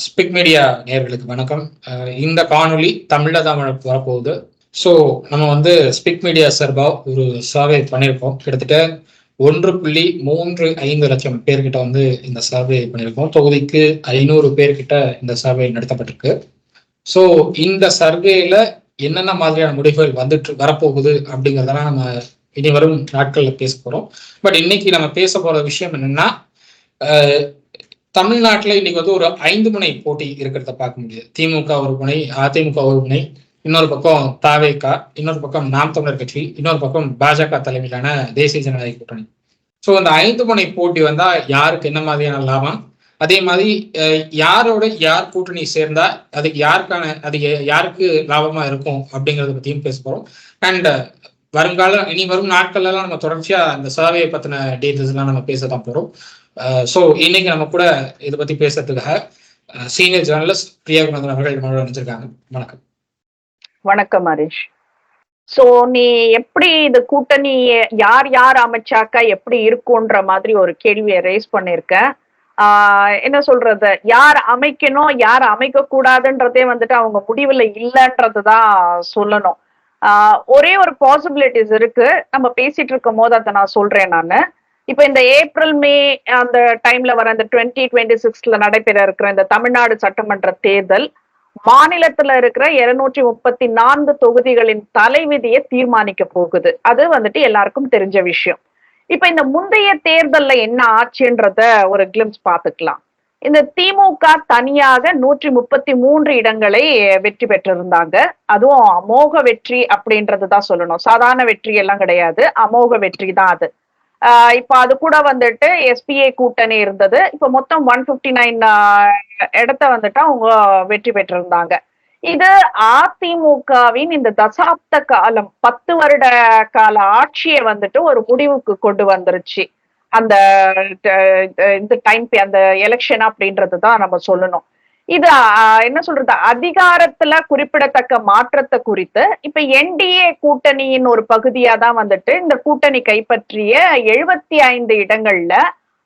SPIC media நேயர்களுக்கு வணக்கம். இந்த காணொளி தமிழ்ல தான் வரப்போகுது. ஸோ நம்ம ஸ்பிக் மீடியா சார்பா ஒரு சர்வே பண்ணியிருக்கோம். கிட்டத்தட்ட 1.35 லட்சம் பேர்கிட்ட இந்த சர்வே பண்ணியிருக்கோம். தொகுதிக்கு 500 பேர்கிட்ட இந்த சர்வே நடத்தப்பட்டிருக்கு. ஸோ இந்த சர்வேல என்னென்ன மாதிரியான முடிவுகள் வரப்போகுது அப்படிங்கிறதெல்லாம் நம்ம இனி வரும் நாட்கள்ல பேச போறோம். பட் இன்னைக்கு நம்ம பேச போற விஷயம் என்னன்னா, தமிழ்நாட்டுல இன்னைக்கு ஒரு 5 முனை போட்டி இருக்கிறத பார்க்க முடியுது. திமுக ஒரு முனை, அதிமுக ஒரு முனை, இன்னொரு பக்கம் தவேக, இன்னொரு பக்கம் நாம் தமிழர் கட்சி, இன்னொரு பக்கம் பாஜக தலைமையிலான தேசிய ஜனநாயக கூட்டணி. ஸோ அந்த 5 முனை போட்டி வந்தா யாருக்கு என்ன மாதிரியான லாபம், அதே மாதிரி யார் கூட்டணி சேர்ந்தா அதுக்கு யாருக்கு லாபமா இருக்கும் அப்படிங்கறத பத்தியும் பேச போறோம். அண்ட் இனி வரும் நாட்கள்ல எல்லாம் நம்ம தொடர்ச்சியா அந்த சர்வே பத்தின டீட்டெயில்ஸ் எல்லாம் நம்ம பேசதான் போறோம். ஸோ இன்னைக்கு நம்ம கூட இதை பத்தி பேசுறதுக்காக சீனியர் ஜேர்னலிஸ்ட் பிரியா குணந்தன் அவர்கள் நம்மளோட நினைச்சிருக்காங்க. வணக்கம். வணக்கம் ஹரிஷ். சோ நீ எப்படி இது கூட்டணி யார் அமைச்சாக்கா எப்படி இருக்கும்ன்ற மாதிரி ஒரு கேள்வியை ரேஸ் பண்ணிருக்க. என்ன சொல்றது, யார் அமைக்கணும் யார் அமைக்க கூடாதுன்றதே அவங்க முடிவுல இல்லைன்றதுதான் சொல்லணும். ஒரே ஒரு பாசிபிலிட்டிஸ் இருக்கு. நம்ம பேசிட்டு இருக்கும் போது அதை நான் சொல்றேன். நானு இப்ப இந்த ஏப்ரல் மே அந்த டைம்ல வர இந்த 2026 நடைபெற இருக்கிற இந்த தமிழ்நாடு சட்டமன்ற தேர்தல் மாநிலத்துல இருக்கிற 234 தொகுதிகளின் தலைவிதியை தீர்மானிக்க போகுது. அது எல்லாருக்கும் தெரிஞ்ச விஷயம். இப்ப இந்த முந்தைய தேர்தல்ல என்ன ஆச்சுன்றத ஒரு கிளிம்ஸ் பாத்துக்கலாம். இந்த திமுக தனியாக 133 இடங்களை வெற்றி பெற்றிருந்தாங்க. அதுவும் அமோக வெற்றி அப்படின்றதுதான் சொல்லணும். சாதாரண வெற்றி எல்லாம் கிடையாது, அமோக வெற்றி தான் அது. இப்ப அது கூட எஸ்பிஏ கூட்டணி இருந்தது. இப்ப மொத்தம் 159 இடத்த அவங்க வெற்றி பெற்றிருந்தாங்க. இது அதிமுகவின் இந்த தசாப்த காலம் 10 வருட கால ஆட்சியை ஒரு முடிவுக்கு கொண்டு வந்துருச்சு. அந்த இந்த டைம் அந்த எலெக்ஷன் அப்படின்றதுதான் நம்ம சொல்லணும். இது என்ன சொல்றது, அதிகாரத்துல குறிப்பிடத்தக்க மாற்றத்தை குறித்து இப்ப என்டிஏ கூட்டணியின் ஒரு பகுதியா தான் இந்த கூட்டணி கைப்பற்றிய 75 இடங்கள்ல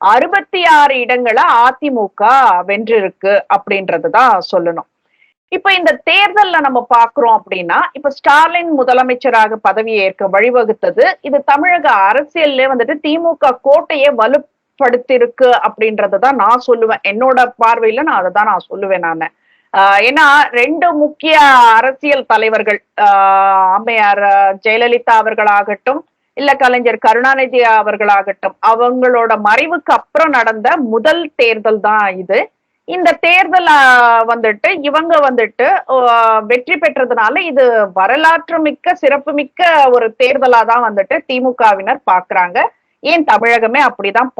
66 இடங்களை அதிமுக வென்றிருக்கு அப்படின்றதுதான் சொல்லணும். இப்ப இந்த தேர்தல்ல நம்ம பாக்குறோம் அப்படின்னா, இப்ப ஸ்டாலின் முதலமைச்சராக பதவி ஏற்க வழிவகுத்தது இது தமிழக அரசியல்ல திமுக கோட்டையை வலுப்படுத்திருக்கு அப்படின்றதான் நான் சொல்லுவேன். என்னோட பார்வையில நான் அதை தான் நான் சொல்லுவேன். நானு ஏன்னா 2 முக்கிய அரசியல் தலைவர்கள், அம்மையார் ஜெயலலிதா அவர்களாகட்டும் இல்ல கலைஞர் கருணாநிதி அவர்களாகட்டும், அவங்களோட மறைவுக்கு அப்புறம் நடந்த முதல் தேர்தல் தான் இது. இந்த தேர்தல் இவங்க வெற்றி பெற்றதுனால இது வரலாற்று மிக்க சிறப்பு மிக்க ஒரு தேர்தலா தான் திமுகவினர் பாக்குறாங்க. ஏன் தமிழகமே அப்படிதான்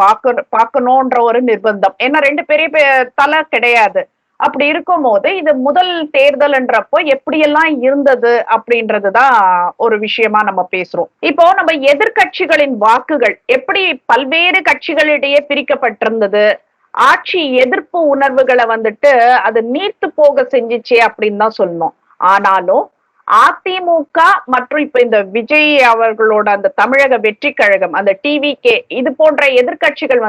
பார்க்கணும்ன்ற ஒரு நிர்பந்தம். ஏன்னா 2 பெரிய தலை கிடையாது. அப்படி இருக்கும் போது இது முதல் தேர்தல்ன்றப்போ எப்படியெல்லாம் இருந்தது அப்படின்றதுதான் ஒரு விஷயமா நம்ம பேசுறோம். இப்போ நம்ம எதிர்கட்சிகளின் வாக்குகள் எப்படி பல்வேறு கட்சிகளிடையே பிரிக்கப்பட்டிருந்தது, ஆட்சி எதிர்ப்பு உணர்வுகளை அது நீர்த்து போக செஞ்சிச்சு அப்படின்னு தான் சொல்லணும். ஆனாலும் அதிமுக மற்றும் இப்ப இந்த விஜய் அவர்களோட அந்த தமிழக வெற்றி கழகம், அந்த டிவிகே, இது போன்ற எதிர்கட்சிகள்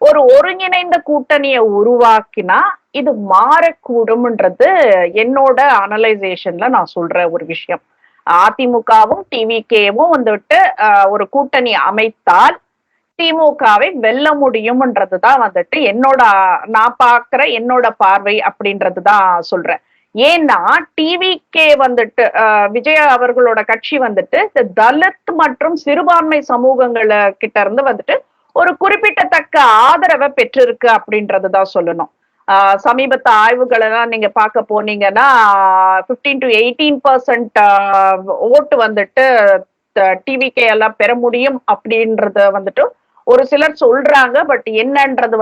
ஒரு ஒருங்கிணைந்த கூட்டணியை உருவாக்கினா இது மாறக்கூடும்ன்றது என்னோட அனலைசேஷன்ல நான் சொல்ற ஒரு விஷயம். அதிமுகவும் டிவிகேவும் ஒரு கூட்டணி அமைத்தால் திமுகவை வெல்ல முடியும்ன்றதுதான் நான் பாக்குற என்னோட பார்வை அப்படின்றதுதான் சொல்றேன். ஏன்னா டிவிகே விஜய் அவர்களோட கட்சி இந்த தலித் மற்றும் சிறுபான்மை சமூகங்கள கிட்ட இருந்து ஒரு குறிப்பிடத்தக்க ஆதரவை பெற்றிருக்கு அப்படின்றதுதான் சொல்லணும். சமீபத்த ஆய்வுகள் எல்லாம் நீங்க பார்க்க போனீங்கன்னா 15 to 18% ஓட்டு டிவிகே எல்லாம் பெற முடியும் அப்படின்றத ஒரு சிலர் சொல்றாங்க. பட் என்னன்றது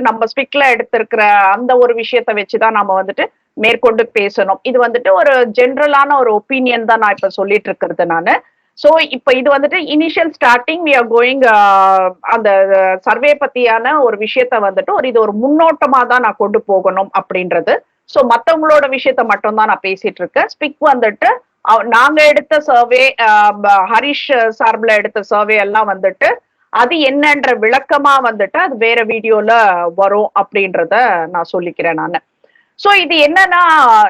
நம்ம ஸ்பிக்ல எடுத்திருக்கிற அந்த ஒரு விஷயத்த வச்சுதான் நம்ம மேற்கொண்டு பேசணும். இது ஒரு ஜென்ரலான ஒரு ஒப்பீனியன் தான் நான் இப்ப சொல்லிட்டு இருக்கிறது நானு. சோ இப்ப இது initial starting we are going அந்த சர்வே பத்தியான ஒரு விஷயத்த இது ஒரு முன்னோட்டமா தான் நான் கொண்டு போகணும் அப்படின்றது. சோ மத்தவங்களோட விஷயத்த மட்டும் தான் நான் பேசிட்டு இருக்கேன். ஸ்பிக் நாங்க எடுத்த சர்வே, ஹரிஷ் சார்பில் எடுத்த சர்வே எல்லாம் அது என்னன்ற விளக்கமா வந்துட்டு அது வேற வீடியோல வரும் அப்படின்றத நான் சொல்லிக்கிறேன் நானு. சோ இது என்னன்னா,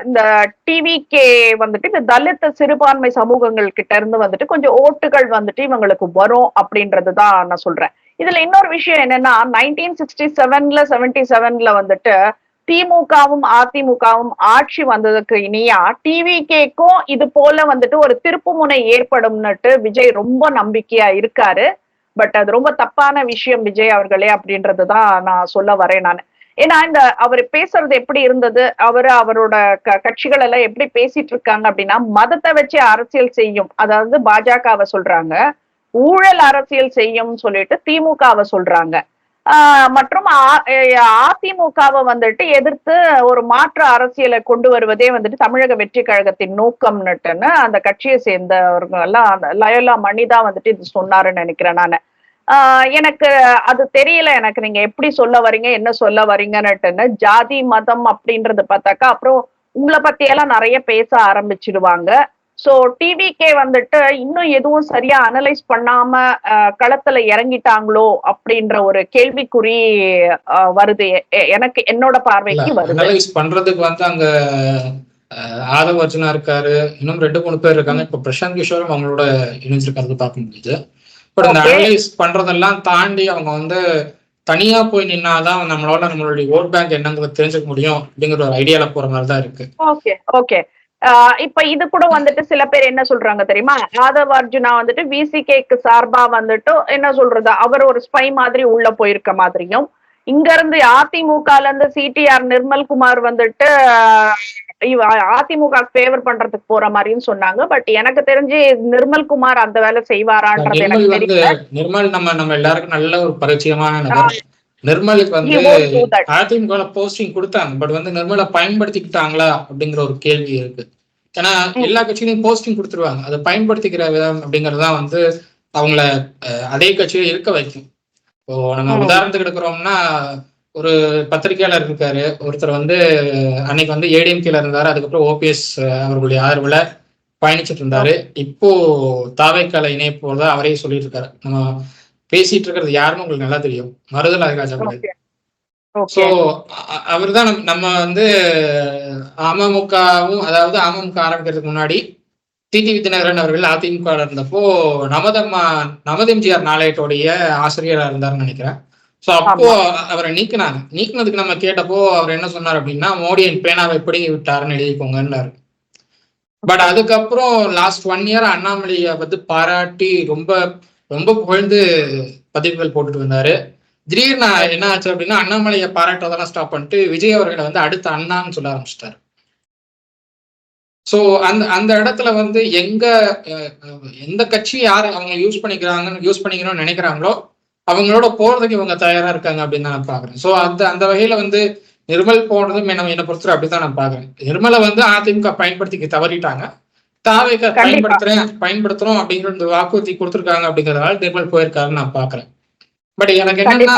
இந்த டிவிகே வந்துட்டு இந்த தலித் சிறுபான்மை சமூகங்கள் கிட்ட இருந்து வந்துட்டு கொஞ்சம் ஓட்டுகள் வந்துட்டு இவங்களுக்கு வரும் அப்படின்றதுதான் நான் சொல்றேன். இதுல இன்னொரு விஷயம் என்னன்னா, 1967ல 77ல வந்துட்டு திமுகவும் அதிமுகவும் ஆட்சி வந்ததுக்கு இனியா டிவிகேக்கும் இது போல வந்துட்டு ஒரு திருப்புமுனை ஏற்படும்னுட்டு விஜய் ரொம்ப நம்பிக்கையா இருக்காரு. பட் அது ரொம்ப தப்பான விஷயம் விஜய் அவர்களே அப்படின்றதுதான் நான் சொல்ல வரேன் நான். ஏன்னா இந்த அவர் பேசுறது எப்படி இருந்தது, அவரோட கட்சிகள் எல்லாம் எப்படி பேசிட்டு இருக்காங்க அப்படின்னா, மதத்தை வச்சு அரசியல் செய்யும், அதாவது பாஜகவை சொல்றாங்க, ஊழல் அரசியல் செய்யும் சொல்லிட்டு திமுகவை சொல்றாங்க, மற்றும் அதிமுகவை வந்துட்டு எதிர்த்து ஒரு மாற்று அரசியலை கொண்டு வருவதே வந்துட்டு தமிழக வெற்றி கழகத்தின் நோக்கம்னுட்டுன்னு அந்த கட்சியை சேர்ந்தவர்கள் எல்லாம் அந்த லயோலா மணி தான் வந்துட்டு இது சொன்னாருன்னு நினைக்கிறேன் நானு. எனக்கு அது தெரியல, எனக்கு நீங்க எப்படி சொல்ல வரீங்க என்ன சொல்ல வரீங்கன்னுட்டுன்னு. ஜாதி மதம் அப்படின்றது பார்த்தாக்கா அப்புறம் உங்களை பத்தி எல்லாம் நிறைய பேச ஆரம்பிச்சிடுவாங்க. சோ டிவிகே வந்துட்டு இன்னும் எதுவும் சரியா அனலைஸ் பண்ணாம களத்துல இறங்கிட்டாங்களோ அப்படின்ற ஒரு கேள்விக்குறி வருது, எனக்கு என்னோட பார்வைக்கு வருது. அனலைஸ் பண்றதுக்கு வந்து அங்க ஆதவ அர்ஜுனா இருக்காரு, இன்னும் 2-3 பேர் இருக்காங்க. இப்ப பிரசாந்த் கிஷோரும் அவங்களோட இணைஞ்சிருக்கிறது பார்க்க முடியுது. பட் அந்த அனலைஸ் பண்றதெல்லாம் தாண்டி அவங்க வந்து தனியா போய் நின்னாதான் நம்மளுடைய ஓட் பேங்க் என்னங்கிறது தெரிஞ்சுக்க முடியும் அப்படிங்கிற ஒரு ஐடியால போற மாதிரிதான் இருக்கு. Okay okay. இப்ப இது கூட வந்துட்டு சில பேர் என்ன சொல்றாங்க தெரியுமா, ஆதவ் அர்ஜுனா வந்துட்டு விசிகேக்கு சார்பா வந்துட்டு என்ன சொல்றது, அவர் ஒரு ஸ்பை மாதிரி உள்ள போயிருக்க மாதிரியும், இங்க இருந்து அதிமுகல இருந்து சிடிஆர் நிர்மல்குமார் வந்துட்டு அதிமுக ஃபேவர் பண்றதுக்கு போற மாதிரியும் சொன்னாங்க. பட் எனக்கு தெரிஞ்சு நிர்மல்குமார் அந்த வேலை செய்வாரான்றது எனக்கு தெரியல. நிர்மல் நம்ம எல்லாருக்கும் நல்ல ஒரு பரிச்சயமான நபர். நிர்மலுக்கு வந்து அதிமுக போஸ்டிங் கொடுத்தாங்க, பட் வந்து நிர்மலை பயன்படுத்திக்கிட்டாங்களா அப்படிங்கிற ஒரு கேள்வி இருக்கு. ஏன்னா எல்லா கட்சியிலையும் போஸ்டிங் கொடுத்துருவாங்க, அதை பயன்படுத்திக்கிற விதம் அப்படிங்கறதுதான் வந்து அவங்கள அதே கட்சியில இருக்க வைக்கும். இப்போ நம்ம உதாரணத்துக்கு எடுக்கிறோம்னா, ஒரு பத்திரிகையாளர் இருக்காரு ஒருத்தர் வந்து அன்னைக்கு வந்து ஏடிஎம்கேல இருந்தாரு, அதுக்கப்புறம் ஓபிஎஸ் அவர்களுடைய ஆதரவுல பயணிச்சுட்டு இருந்தாரு. இப்போ தாவைக்கால இணைப்போதான் அவரே சொல்லிட்டு இருக்காரு. நம்ம பேசிட்டு இருக்கிறது யாருன்னு உங்களுக்கு நல்லா தெரியும், மருதல் ராஜா. சோ அவர் தான் நம்ம வந்து அமமுகவும், அதாவது அமமுக ஆரம்பிக்கிறதுக்கு முன்னாடி டிடிவி தினகரன் அவர்கள் அதிமுக இருந்தப்போ நமதெம்ஜிஆர் நாளேட்டோடைய ஆசிரியராக இருந்தாருன்னு நினைக்கிறேன். ஸோ அப்போ அவரை நீக்கினதுக்கு நம்ம கேட்டப்போ அவர் என்ன சொன்னார் அப்படின்னா, மோடியின் பேனாவை எப்படி விட்டாருன்னு எழுதிக்கோங்கன்னாரு. பட் அதுக்கப்புறம் லாஸ்ட் 1 இயர் அண்ணாமலையை வந்து பாராட்டி ரொம்ப ரொம்ப புகழ்ந்து பதிவுகள் போட்டுட்டு வந்தாரு. திடீர்னு என்ன ஆச்சு அப்படின்னா, அண்ணாமலையை பாராட்டுறதெல்லாம் ஸ்டாப் பண்ணிட்டு விஜய் அவர்களை வந்து அடுத்த அண்ணான்னு சொல்ல ஆரம்பிச்சிட்டாரு. ஸோ அந்த இடத்துல வந்து எந்த கட்சி யார் அவங்க யூஸ் பண்ணிக்கணும்னு நினைக்கிறாங்களோ அவங்களோட போறதுக்கு இவங்க தயாரா இருக்காங்க அப்படின்னு தான் நான் பாக்குறேன். ஸோ அந்த வகையில வந்து நிர்மல் போனதும் என்னை பொறுத்தவரை அப்படித்தான் நான் பாக்குறேன். நிர்மலை வந்து அதிமுக பயன்படுத்திக்க தவறிட்டாங்க, தாவேக பயன்படுத்துறோம் அப்படிங்கிற வாக்குறுதி கொடுத்துருக்காங்க அப்படிங்கிறதுனால நிர்மல் போயிருக்காருன்னு நான் பாக்குறேன். பட் எனக்கு என்னன்னா,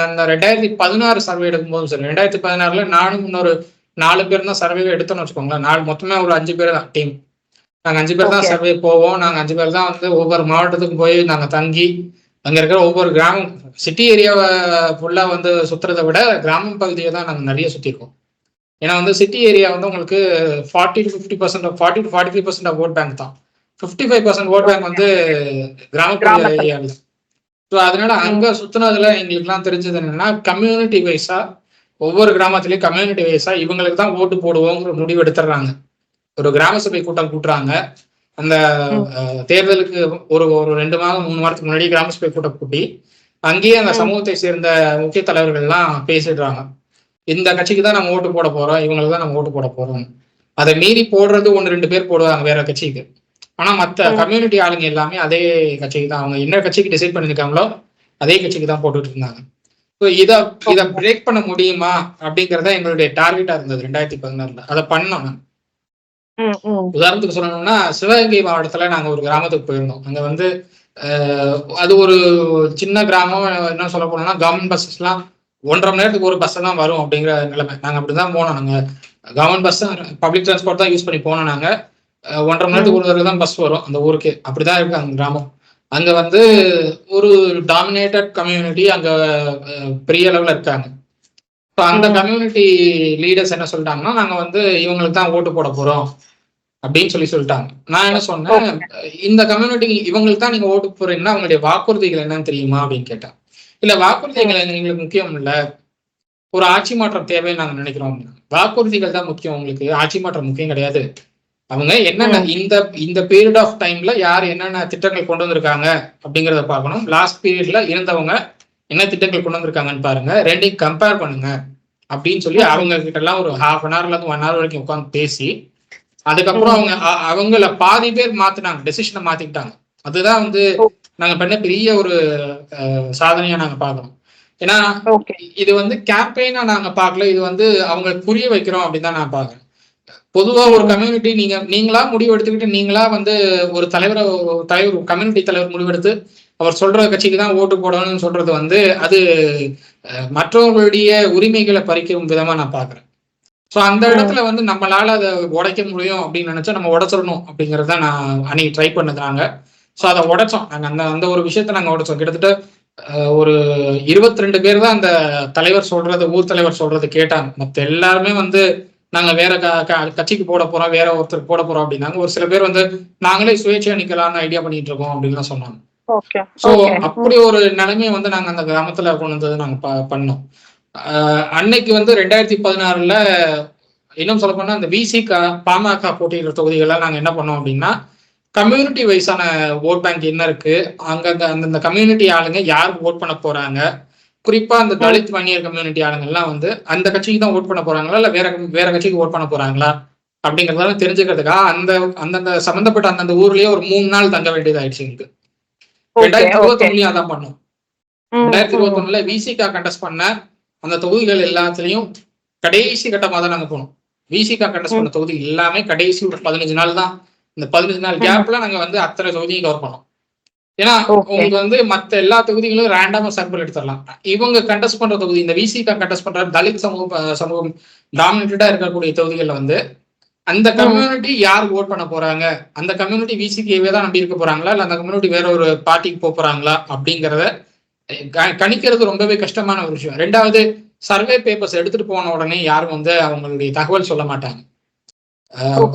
அந்த 2016 சர்வே எடுக்கும்போது சரி, 2016ல நானும் இன்னொரு 4 பேர் தான் சர்வே எடுத்தோம்னு வச்சுக்கோங்களேன். மொத்தமே ஒரு 5 பேர் தான் டீம். நாங்க 5 பேர் தான் சர்வே போவோம். நாங்க 5 பேர் தான் வந்து ஒவ்வொரு மாவட்டத்துக்கும் போய் நாங்க தங்கி அங்க இருக்கிற ஒவ்வொரு கிராமம், சிட்டி ஏரியாவை ஃபுல்லா வந்து சுத்துறதை விட கிராமம் பகுதியை தான் நாங்க நிறைய சுத்திருக்கோம். ஏன்னா வந்து சிட்டி ஏரியா வந்து உங்களுக்கு 40 to 45% ஓட் பேங்க் தான். 55% ஓட் பேங்க் வந்து கிராமப்புற ஏரியாவில். ஸோ அதனால அங்க சுத்தினதுல எங்களுக்கு எல்லாம் தெரிஞ்சது என்னன்னா, கம்யூனிட்டி வைஸா ஒவ்வொரு கிராமத்திலயும் கம்யூனிட்டி வைஸா இவங்களுக்கு தான் ஓட்டு போடுவோங்கிற முடிவு எடுத்துடுறாங்க. ஒரு கிராம சபை கூட்டம் கூட்டுறாங்க. அந்த தேர்தலுக்கு ஒரு 2 மாதம் 3 வாரத்துக்கு முன்னாடி கிராம சபை கூட்டம் கூட்டி அங்கேயே அந்த சமூகத்தை சேர்ந்த முக்கிய தலைவர்கள் எல்லாம் பேசிடுறாங்க. இந்த கட்சிக்கு தான் நம்ம ஓட்டு போட போறோம், இவங்களுக்கு தான் நம்ம ஓட்டு போட போறோம். அதை மீறி போடுறது 1-2 பேர் போடுவாங்க வேற கட்சிக்கு. ஆனா மற்ற கம்யூனிட்டி ஆளுங்க எல்லாமே அதே கட்சிக்கு தான், அவங்க என்ன கட்சிக்கு டிசைட் பண்ணிருக்காங்களோ அதே கட்சிக்கு தான் போட்டுட்டு இருந்தாங்க. ஸோ இதை பிரேக் பண்ண முடியுமா அப்படிங்கறத எங்களுடைய டார்கெட்டா இருந்தது 2016. அதை பண்ணோம். உதாரணத்துக்கு சொல்லணும்னா, சிவகங்கை மாவட்டத்துல நாங்க ஒரு கிராமத்துக்கு போயிருந்தோம். அங்க வந்து அது ஒரு சின்ன கிராமம். என்ன சொல்ல போனோம்னா, கவர்மெண்ட் பஸ் எல்லாம் 1.5 மணி நேரத்துக்கு ஒரு பஸ் தான் வரும் அப்படிங்கிற நிலைமை. நாங்க அப்படிதான் போனோம். நாங்க கவர்மெண்ட் பஸ் பப்ளிக் டிரான்ஸ்போர்ட் தான் யூஸ் பண்ணி போனோம். நாங்க 1.5 மணி நேரத்துக்கு ஒரு தடவை தான் பஸ் வரும் அந்த ஊருக்கு. அப்படிதான் இருக்கு அந்த கிராமம். அங்க வந்து ஒரு டாமினேட்டட் கம்யூனிட்டி அங்க பெரிய அளவுல இருக்காங்க. ஸோ அந்த கம்யூனிட்டி லீடர்ஸ் என்ன சொல்லிட்டாங்கன்னா, நாங்க வந்து இவங்களுக்கு தான் ஓட்டு போட போறோம் அப்படின்னு சொல்லிட்டாங்க. நான் என்ன சொன்னேன், இந்த கம்யூனிட்டி இவங்களுக்கு தான் நீங்க ஓட்டு போறீங்கன்னா அவங்களுடைய வாக்குறுதிகள் என்னன்னு தெரியுமா அப்படின்னு கேட்டேன். இல்ல வாக்குறுதிகள் எங்களுக்கு முக்கியம் இல்ல, ஒரு ஆட்சி மாற்றம் தேவைன்னு நாங்க நினைக்கிறோம். வாக்குறுதிகள் தான் முக்கியம், உங்களுக்கு ஆட்சி மாற்றம் முக்கியம் கிடையாது. அவங்க என்னென்ன இந்த பீரியட் ஆஃப் டைம்ல யார் என்னென்ன திட்டங்கள் கொண்டு வந்திருக்காங்க அப்படிங்கிறத பார்க்கணும். லாஸ்ட் பீரியட்ல இருந்தவங்க என்ன திட்டங்கள் கொண்டு வந்திருக்காங்கன்னு பாருங்க, ரெண்டையும் கம்பேர் பண்ணுங்க அப்படின்னு சொல்லி அவங்க கிட்ட எல்லாம் ஒரு ½ அன் ஹவர்ல இருந்து 1 hour வரைக்கும் உட்காந்து பேசி, அதுக்கப்புறம் அவங்கள பாதி பேர் மாத்தினாங்க, டெசிஷனை மாத்திக்கிட்டாங்க. அதுதான் வந்து நாங்க பண்ண பெரிய ஒரு சாதனையா நாங்க பாக்குறோம். ஏன்னா இது வந்து கேம்பெயினா நாங்க பார்க்கல, இது வந்து அவங்களுக்கு புரிய வைக்கிறோம் அப்படின்னு தான் நான் பாக்குறேன். பொதுவா ஒரு கம்யூனிட்டி நீங்களா முடிவு எடுத்துக்கிட்டு நீங்களா வந்து ஒரு தலைவர் கம்யூனிட்டி தலைவர் முடிவெடுத்து அவர் சொல்ற கட்சிக்கு தான் ஓட்டு போடணும்னு சொல்றது வந்து அது மற்றவர்களுடைய உரிமைகளை பறிக்கும் விதமா நான் பாக்குறேன். ஸோ அந்த இடத்துல வந்து நம்மளால அதை உடைக்க முடியும் அப்படின்னு நினைச்சா நம்ம உடைச்சிடணும் அப்படிங்கறத நான் அன்னைக்கு ட்ரை பண்ணதுனாங்க. ஸோ அதை உடைச்சோம். நாங்க அந்த ஒரு விஷயத்த நாங்க உடைச்சோம். கிட்டத்தட்ட ஒரு 22 பேர் தான் அந்த தலைவர் சொல்றது, ஊர் தலைவர் சொல்றது கேட்டாங்க. மற்ற எல்லாருமே வந்து நாங்க வேற கட்சிக்கு போட போறோம், வேற ஒருத்தருக்கு போட போறோம் அப்படின்னாங்க. ஒரு சில பேர் வந்து நாங்களே சுயேட்சையா நிக்கலாம்னு ஐடியா பண்ணிட்டு இருக்கோம் அப்படின்னு சொன்னாங்க. சோ அப்படி ஒரு நிலைமையை வந்து நாங்க அந்த கிராமத்துல கொண்டு வந்தது நாங்க பண்ணோம். அன்னைக்கு வந்து 2016ல இன்னும் சொல்ல போனா அந்த விசிக பாமக போட்டியிடுற தொகுதிகள்லாம் நாங்க என்ன பண்ணோம் அப்படின்னா, கம்யூனிட்டி வைஸான ஓட் பேங்க் என்ன இருக்கு, அங்க அந்த கம்யூனிட்டி ஆளுங்க யாருக்கு ஓட் பண்ண போறாங்க, குறிப்பா அந்த தலித் வன்னியர் கம்யூனிட்டி ஆளுங்கள்லாம் வந்து அந்த கட்சிக்கு தான் ஓட் பண்ண போறாங்களா இல்ல வேற கட்சிக்கு ஓட் பண்ண போறாங்களா அப்படிங்கறதெல்லாம் தெரிஞ்சுக்கிறதுக்காக அந்தந்த சம்பந்தப்பட்ட அந்தந்த ஊர்லயே ஒரு 3 நாள் தங்க வேண்டியதாயிடுச்சு எங்களுக்கு. 2021 அதான் பண்ணோம். 2021ல விசிகா கண்டெஸ்ட் பண்ண அந்த தொகுதிகள் எல்லாத்துலயும் கடைசி கட்டமா தான் நாங்க போனோம். விசிகா கண்டெஸ்ட் பண்ண தொகுதி எல்லாமே கடைசி ஒரு 15 நாள் தான். இந்த 15 நாள் கேப்ல நாங்க வந்து அத்தனை தொகுதியும் கவர் பண்ணோம். ஏன்னா உங்களுக்கு வந்து மற்ற எல்லா தொகுதிகளும் ரேண்டமா சாம்பிள் எடுத்துடலாம். இவங்க கண்டெஸ்ட் பண்ற தொகுதி, இந்த விசிகா கண்டெஸ்ட் பண்ற தலித் சமூகம் டாமினேட்டடா இருக்கக்கூடிய தொகுதிகள்ல வந்து அந்த கம்யூனிட்டி யார் ஓட் பண்ண போறாங்க, அந்த கம்யூனிட்டி விசிகேவே தான் நம்பி இருக்க போறாங்களா இல்ல அந்த கம்யூனிட்டி வேற ஒரு பார்ட்டிக்கு போறாங்களா அப்படிங்கறத கணிக்கிறது ரொம்பவே கஷ்டமான ஒரு விஷயம். 2வது, சர்வே பேப்பர்ஸ் எடுத்துட்டு போன உடனே யாரும் வந்து அவங்களுடைய தகவல் சொல்ல மாட்டாங்க.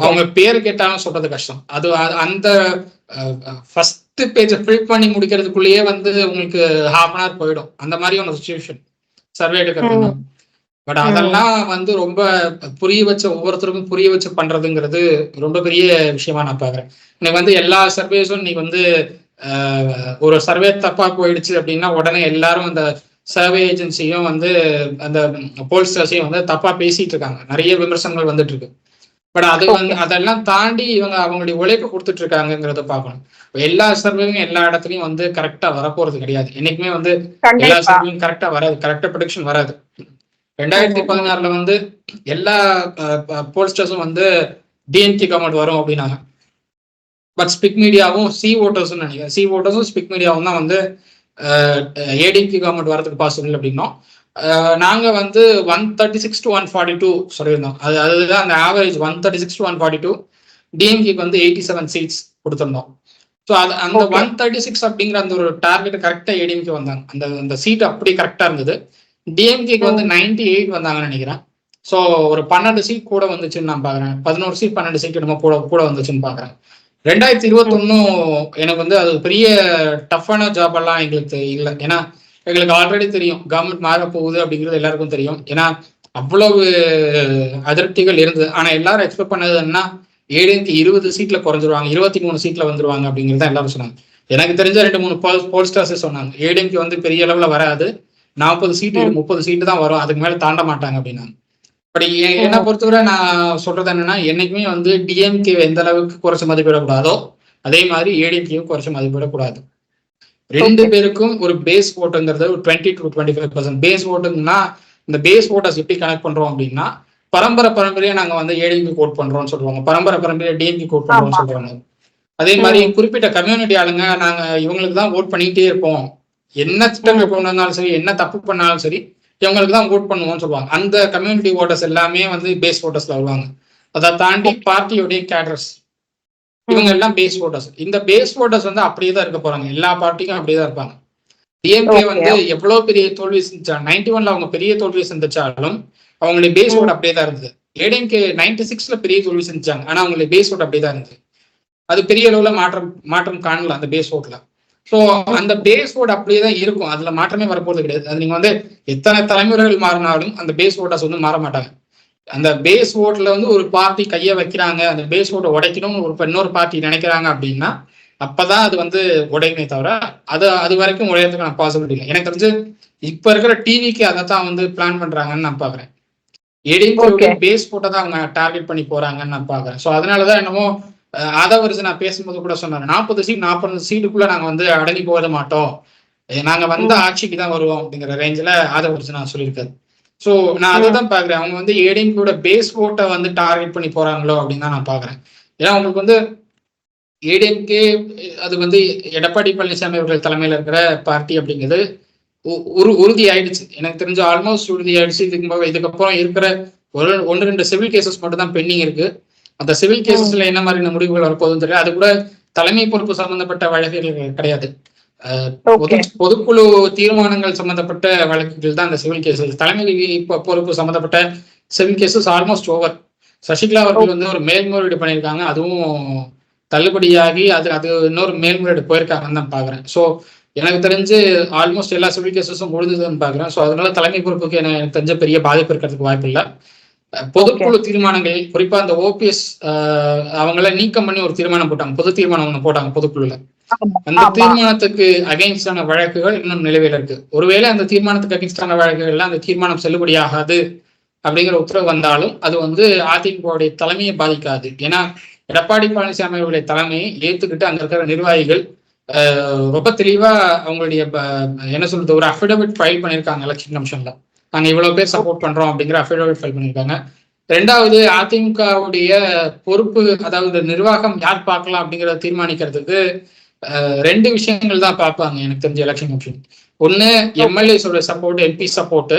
அவங்க பேர் கேட்டாலும் சொல்றது கஷ்டம். அது அந்த ஃபர்ஸ்ட் பேஜை ஃபில் பண்ணி முடிக்கிறதுக்குள்ளேயே வந்து உங்களுக்கு ½ அன் ஹவர் போயிடும். அந்த மாதிரி ஒரு சிச்சுவேஷன் சர்வே எடுக்கிறது. பட் அதெல்லாம் வந்து ரொம்ப ஒவ்வொருத்தருக்கும் புரிய வச்சு பண்றதுங்கிறது ரொம்ப பெரிய விஷயமா நான் பாக்குறேன். இன்னைக்கு வந்து எல்லா சர்வேஸும் இன்னைக்கு வந்து ஒரு சர்வே தப்பா போயிடுச்சு அப்படின்னா உடனே எல்லாரும் அந்த சர்வே ஏஜென்சியும் வந்து அந்த போல்ஸ்டர்ஸையும் வந்து தப்பா பேசிட்டு இருக்காங்க. நிறைய விமர்சனங்கள் வந்துட்டு இருக்கு. பட் அது வந்து அதெல்லாம் தாண்டி இவங்க அவங்களுடைய உழைப்பு கொடுத்துட்டு இருக்காங்கிறத பார்க்கணும். எல்லா சர்வேயும் எல்லா இடத்துலயும் வந்து கரெக்டா வரப்போறது கிடையாது. என்னைக்குமே வந்து எல்லா சர்வேயும் கரெக்டா வராது, கரெக்டா ப்ரெடிக்ஷன் வராது. 2016ல வந்து எல்லா போல்ஸ்டர்ஸும் வந்து டிஎம்கே கவர்மெண்ட் வரும் அப்படின்னாங்க. பட் ஸ்பிக் மீடியாவும் சி ஓட்டர்ஸும் ஸ்பிக் மீடியாவும் தான் வந்து ஏடிஎம்கே கவர்மெண்ட் வரதுக்கு பாசிபிள் அப்படின்னோம். நாங்க வந்து 136 to 142 சொல்லியிருந்தோம். அதுதான் அந்த ஆவரேஜ் 136 to 142. டிஎம்கேக்கு வந்து 87 சீட்ஸ் கொடுத்திருந்தோம். ஸோ அந்த 136 அப்படிங்கிற அந்த ஒரு டார்கெட் கரெக்டா ஏடிஎம்கே வந்தாங்க. அந்த சீட் அப்படி கரெக்டா இருந்தது. டிஎம்கேக்கு வந்து 98 வந்தாங்கன்னு நினைக்கிறேன். ஸோ ஒரு 12 சீட் கூட வந்துச்சுன்னு நான் பாக்குறேன். 11 சீட் 12 சீட் என்னமோ கூட வந்துச்சுன்னு பாக்குறேன். 2021 எனக்கு வந்து அது பெரிய டஃப்பான ஜாப் எல்லாம் எங்களுக்கு இல்லை. ஏன்னா எங்களுக்கு ஆல்ரெடி தெரியும் கவர்மெண்ட் மாற போகுது அப்படிங்கிறது எல்லாருக்கும் தெரியும். ஏன்னா அவ்வளவு அதிருப்திகள் இருந்தது. ஆனா எல்லாரும் எக்ஸ்பெக்ட் பண்ணதுன்னா ஏடிஎம்கே 20 சீட்ல குறைஞ்சிருவாங்க, 23 சீட்ல வந்துருவாங்க அப்படிங்கிறத எல்லாரும் சொன்னாங்க. எனக்கு தெரிஞ்ச 2-3 போல்ஸ்டர்ஸே சொன்னாங்க ஏடிஎம்கே வந்து பெரிய அளவுல வராது, 40 சீட்டு 30 சீட்டு தான் வரும், அதுக்கு மேல தாண்ட மாட்டாங்க அப்படின்னாங்க. பட் என்னை பொறுத்தவரை நான் சொல்றது என்னன்னா, என்னைக்குமே வந்து டிஎம்கே எந்த அளவுக்கு குறைச்சு மதிப்பிடக்கூடாதோ அதே மாதிரி ஏடிஎம்கேவும் குறைச்சு மதிப்பிடக்கூடாது. 2 பேருக்கும் ஒரு பேஸ் ஓட்டுங்கிறது ஒரு 20 to 25%. பேஸ் ஓட்டுங்கன்னா இந்த பேஸ் ஓட்டர்ஸ் எப்படி கனெக்ட் பண்றோம் அப்படின்னா, பரம்பரையா நாங்க வந்து ஏடிஎம்கே கோட் பண்றோம்னு சொல்லுவாங்க, பரம்பரையா டிஎம்கே கோட் பண்றோம்னு சொல்றாங்க. அதே மாதிரி குறிப்பிட்ட கம்யூனிட்டி ஆளுங்க நாங்க இவங்களுக்கு தான் ஓட் பண்ணிட்டே இருப்போம், என்ன திட்டங்கள் கொண்டு வந்தாலும் சரி, என்ன தப்பு பண்ணாலும் சரி, இவங்களுக்கு தான் ஓட் பண்ணுவோம்னு சொல்லுவாங்க. அந்த கம்யூனிட்டி ஓட்டர்ஸ் எல்லாமே வந்து பேஸ் ஓட்டர்ஸ்ல வருவாங்க. அதை தாண்டி பார்ட்டியோடைய கேடர்ஸ், இவங்க எல்லாம் பேஸ் ஓட்டர்ஸ். இந்த பேஸ் ஓட்டர்ஸ் வந்து அப்படியே தான் இருக்க போறாங்க. எல்லா பார்ட்டிக்கும் அப்படியே தான் இருப்பாங்க. டிஎம்கே வந்து எவ்வளவு பெரிய தோல்வி செஞ்சா 91ல அவங்க பெரிய தோல்வி சந்திச்சாலும் அவங்களுடைய பேஸ் ஓட் அப்படியே தான் இருந்தது. ஏடிஎம்கே 96ல பெரிய தோல்வி செஞ்சாங்க, ஆனா அவங்களுடைய பேஸ் ஓட் அப்படியே தான் இருந்தது. அது பெரிய அளவுல மாற்றம் காணல அந்த பேஸ் ஓட்ல. ஸோ அந்த பேஸ் ஓட் அப்படியே தான் இருக்கும், அதுல மாற்றமே வரப்போறது கிடையாது. அது நீங்க வந்து எத்தனை தலைமுறைகள் மாறினாலும் அந்த பேஸ் ஓட்டர்ஸ் வந்து மாற மாட்டாங்க. அந்த பேஸ் ஓட்ல வந்து ஒரு பார்ட்டி கையை வைக்கிறாங்க, அந்த பேஸ் ஓட்டை உடைக்கணும்னு ஒரு இன்னொரு பார்ட்டி நினைக்கிறாங்க அப்படின்னா அப்பதான் அது வந்து உடையுமே தவிர அது வரைக்கும் உடையறதுக்கான பாசிபிலிட்டி இல்லை. எனக்கு தெரிஞ்சு இப்ப இருக்கிற டிவிக்கு அதை தான் வந்து பிளான் பண்றாங்கன்னு நான் பாக்குறேன். ஏடிஎம்கே பேஸ் போட்டை தான் அவங்க டார்கெட் பண்ணி போறாங்கன்னு நான் பாக்குறேன். ஸோ அதனாலதான் என்னமோ ஆதவரிசு நான் பேசும்போது கூட சொன்னாரு, 40 சீட்டுக்குள்ள நாங்க வந்து அடங்கி போக மாட்டோம், நாங்க வந்து ஆட்சிக்கு தான் வருவோம் அப்படிங்கிற ரேஞ்சில் ஆதவரிசு நான் சொல்லியிருக்காரு. ஸோ நான் அதை தான் பாக்குறேன், அவங்க வந்து ஏடிஎம்கேயோட பேஸ் ஓட்டை வந்து டார்கெட் பண்ணி போறாங்களோ அப்படின்னு தான் நான் பாக்குறேன். ஏன்னா அவங்களுக்கு வந்து ஏடிஎம்கே அது வந்து எடப்பாடி பழனிசாமி அவர்கள் தலைமையில் இருக்கிற பார்ட்டி அப்படிங்கிறது உறுதி ஆயிடுச்சு. எனக்கு தெரிஞ்ச ஆல்மோஸ்ட் உறுதி ஆயிடுச்சு. இதுக்கப்புறம் இருக்கிற ஒன்று 2 சிவில் கேசஸ் மட்டும் தான் பெண்டிங் இருக்கு. அந்த சிவில் கேசஸ்ல என்ன மாதிரியான முடிவுகள் வரப்போகுதுன்னு தெரியல. அது கூட தலைமை பொறுப்பு சம்பந்தப்பட்ட வழக்குகள் கிடையாது, பொதுக்குழு தீர்மானங்கள் சம்பந்தப்பட்ட வழக்குகள் தான் அந்த சிவில் கேசஸ். தலைமை பொறுப்பு சம்பந்தப்பட்ட civil cases almost over. Sasikala அவர்கள் வந்து ஒரு மேல்முறையீடு பண்ணியிருக்காங்க, அதுவும் தள்ளுபடியாகி அது இன்னொரு மேல்முறையீடு போயிருக்காங்கன்னு தான் பாக்குறேன். ஸோ எனக்கு தெரிஞ்சு ஆல்மோஸ்ட் எல்லா சிவில் கேசஸும் முடிஞ்சதுன்னு பாக்குறேன். ஸோ அதனால தலைமை பொறுப்புக்கு எனக்கு தெரிஞ்ச பெரிய பாதிப்பு இருக்கிறதுக்கு வாய்ப்பு இல்லை. பொதுக்குழு தீர்மானங்கள், குறிப்பா அந்த ஓபிஎஸ் அவங்கள நீக்கம் பண்ணி ஒரு தீர்மானம் போட்டாங்க, பொது தீர்மானம் ஒண்ணு போட்டாங்க பொதுக்குழுல. அந்த தீர்மானத்துக்கு அகைன்ஸ்டான வழக்குகள் இன்னும் நிலுவையில் இருக்கு. ஒருவேளை அந்த தீர்மானத்துக்கு அகைன்ஸ்டான வழக்குகள்லாம் அந்த தீர்மானம் செல்லுபடியாகாது அப்படிங்கிற உத்தரவு வந்தாலும் அது வந்து அதிமுகவுடைய தலைமையை பாதிக்காது. ஏன்னா எடப்பாடி பழனிசாமி அவருடைய தலைமையை ஏத்துக்கிட்டு அங்க இருக்கிற நிர்வாகிகள் ரொம்ப தெளிவா அவங்களுடைய என்ன சொல்றது ஒரு அஃபிடவிட் ஃபைல் பண்ணியிருக்காங்க எலெக்ஷன் கமிஷன்ல, நாங்க இவ்வளவு பேர் சப்போர்ட் பண்றோம் அப்படிங்கிற அஃபிடவிட் ஃபைல் பண்ணியிருக்காங்க. ரெண்டாவது அதிமுகவுடைய பொறுப்பு, அதாவது நிர்வாகம் யார் பார்க்கலாம் அப்படிங்கிறத தீர்மானிக்கிறதுக்கு 2 விஷயங்கள் தான் பார்ப்பாங்க எனக்கு தெரிஞ்ச எலெக்ஷன் கமிஷன். ஒண்ணு எம்எல்ஏஸோட சப்போர்ட், எம்பி சப்போர்ட்.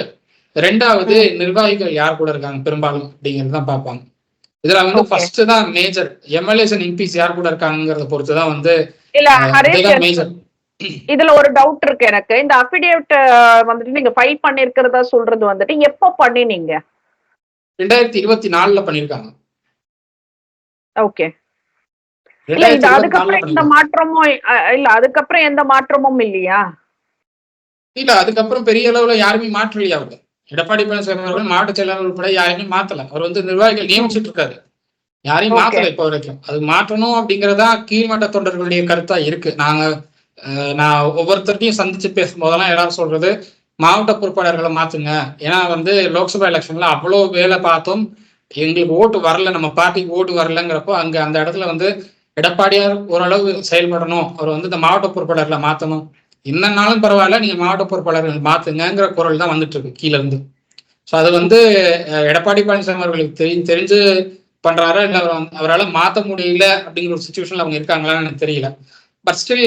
ரெண்டாவது நிர்வாகிகள் யார் கூட இருக்காங்க பெரும்பாலும் அப்படிங்கிறது தான் பார்ப்பாங்க. இதுல வந்து ஃபர்ஸ்ட் தான் மேஜர், எம்எல்ஏஸ் அண்ட் எம்பிஸ் யார் கூட இருக்காங்கிறத பொறுத்து தான் வந்து மேஜர். இதுல ஒரு டவுட் இருக்கு எனக்கு. இந்த அஃபிடேவிட் வந்துட்டு நீங்க ஃபைல் பண்ணிருக்கிறதா சொல்றது வந்துட்டு எப்போ பண்ணினீங்க? 2024ல பண்ணிருக்காங்க. ஓகே. இல்ல இது அதுக்கப்புறம் எந்த மாற்றமும் இல்ல, அதுக்கப்புறம் எந்த மாற்றமும் இல்லையா? இல்ல அதுக்கப்புறம் பெரிய அளவுல யாருமே மாற்றலையா அவரு. எடப்பாடி பழனிசாமி அவர்கள் மாவட்ட செயலாளர் உட்பட யாரையுமே மாத்தல. அவர் வந்து நிர்வாகிகள் நியமிச்சுட்டு இருக்காரு, யாரையும் மாத்தல இப்ப வரைக்கும். அது மாற்றணும் அப்படிங்கறதா கீழ்மட்ட தொண்டர்களுடைய கருத்தா இருக்கு. நான் ஒவ்வொருத்தரையும் சந்திச்சு பேசும்போதெல்லாம் எல்லாரும் சொல்றது மாவட்ட பொறுப்பாளர்களை மாத்துங்க, ஏன்னா வந்து லோக்சபா எலெக்ஷன்ல அவ்வளவு வேலை பார்த்தோம், எங்களுக்கு ஓட்டு வரல, நம்ம பார்ட்டிக்கு ஓட்டு வரலங்கிறப்போ அங்க அந்த இடத்துல வந்து எடப்பாடியார் ஓரளவு செயல்படணும், அவர் வந்து இந்த மாவட்ட பொறுப்பாளர்களை மாத்தணும், இன்னனாலும் பரவாயில்ல நீங்க மாவட்ட பொறுப்பாளர்கள் மாத்துங்கிற குரல் தான் வந்துட்டு இருக்கு கீழே இருந்து. ஸோ அது வந்து எடப்பாடி பழனிசாமி அவர்களுக்கு தெரிஞ்சு பண்றாரா இல்லை அவரால் மாற்ற முடியல அப்படிங்கிற ஒரு சுச்சுவேஷன்ல அவங்க இருக்காங்களான்னு எனக்கு தெரியல. But still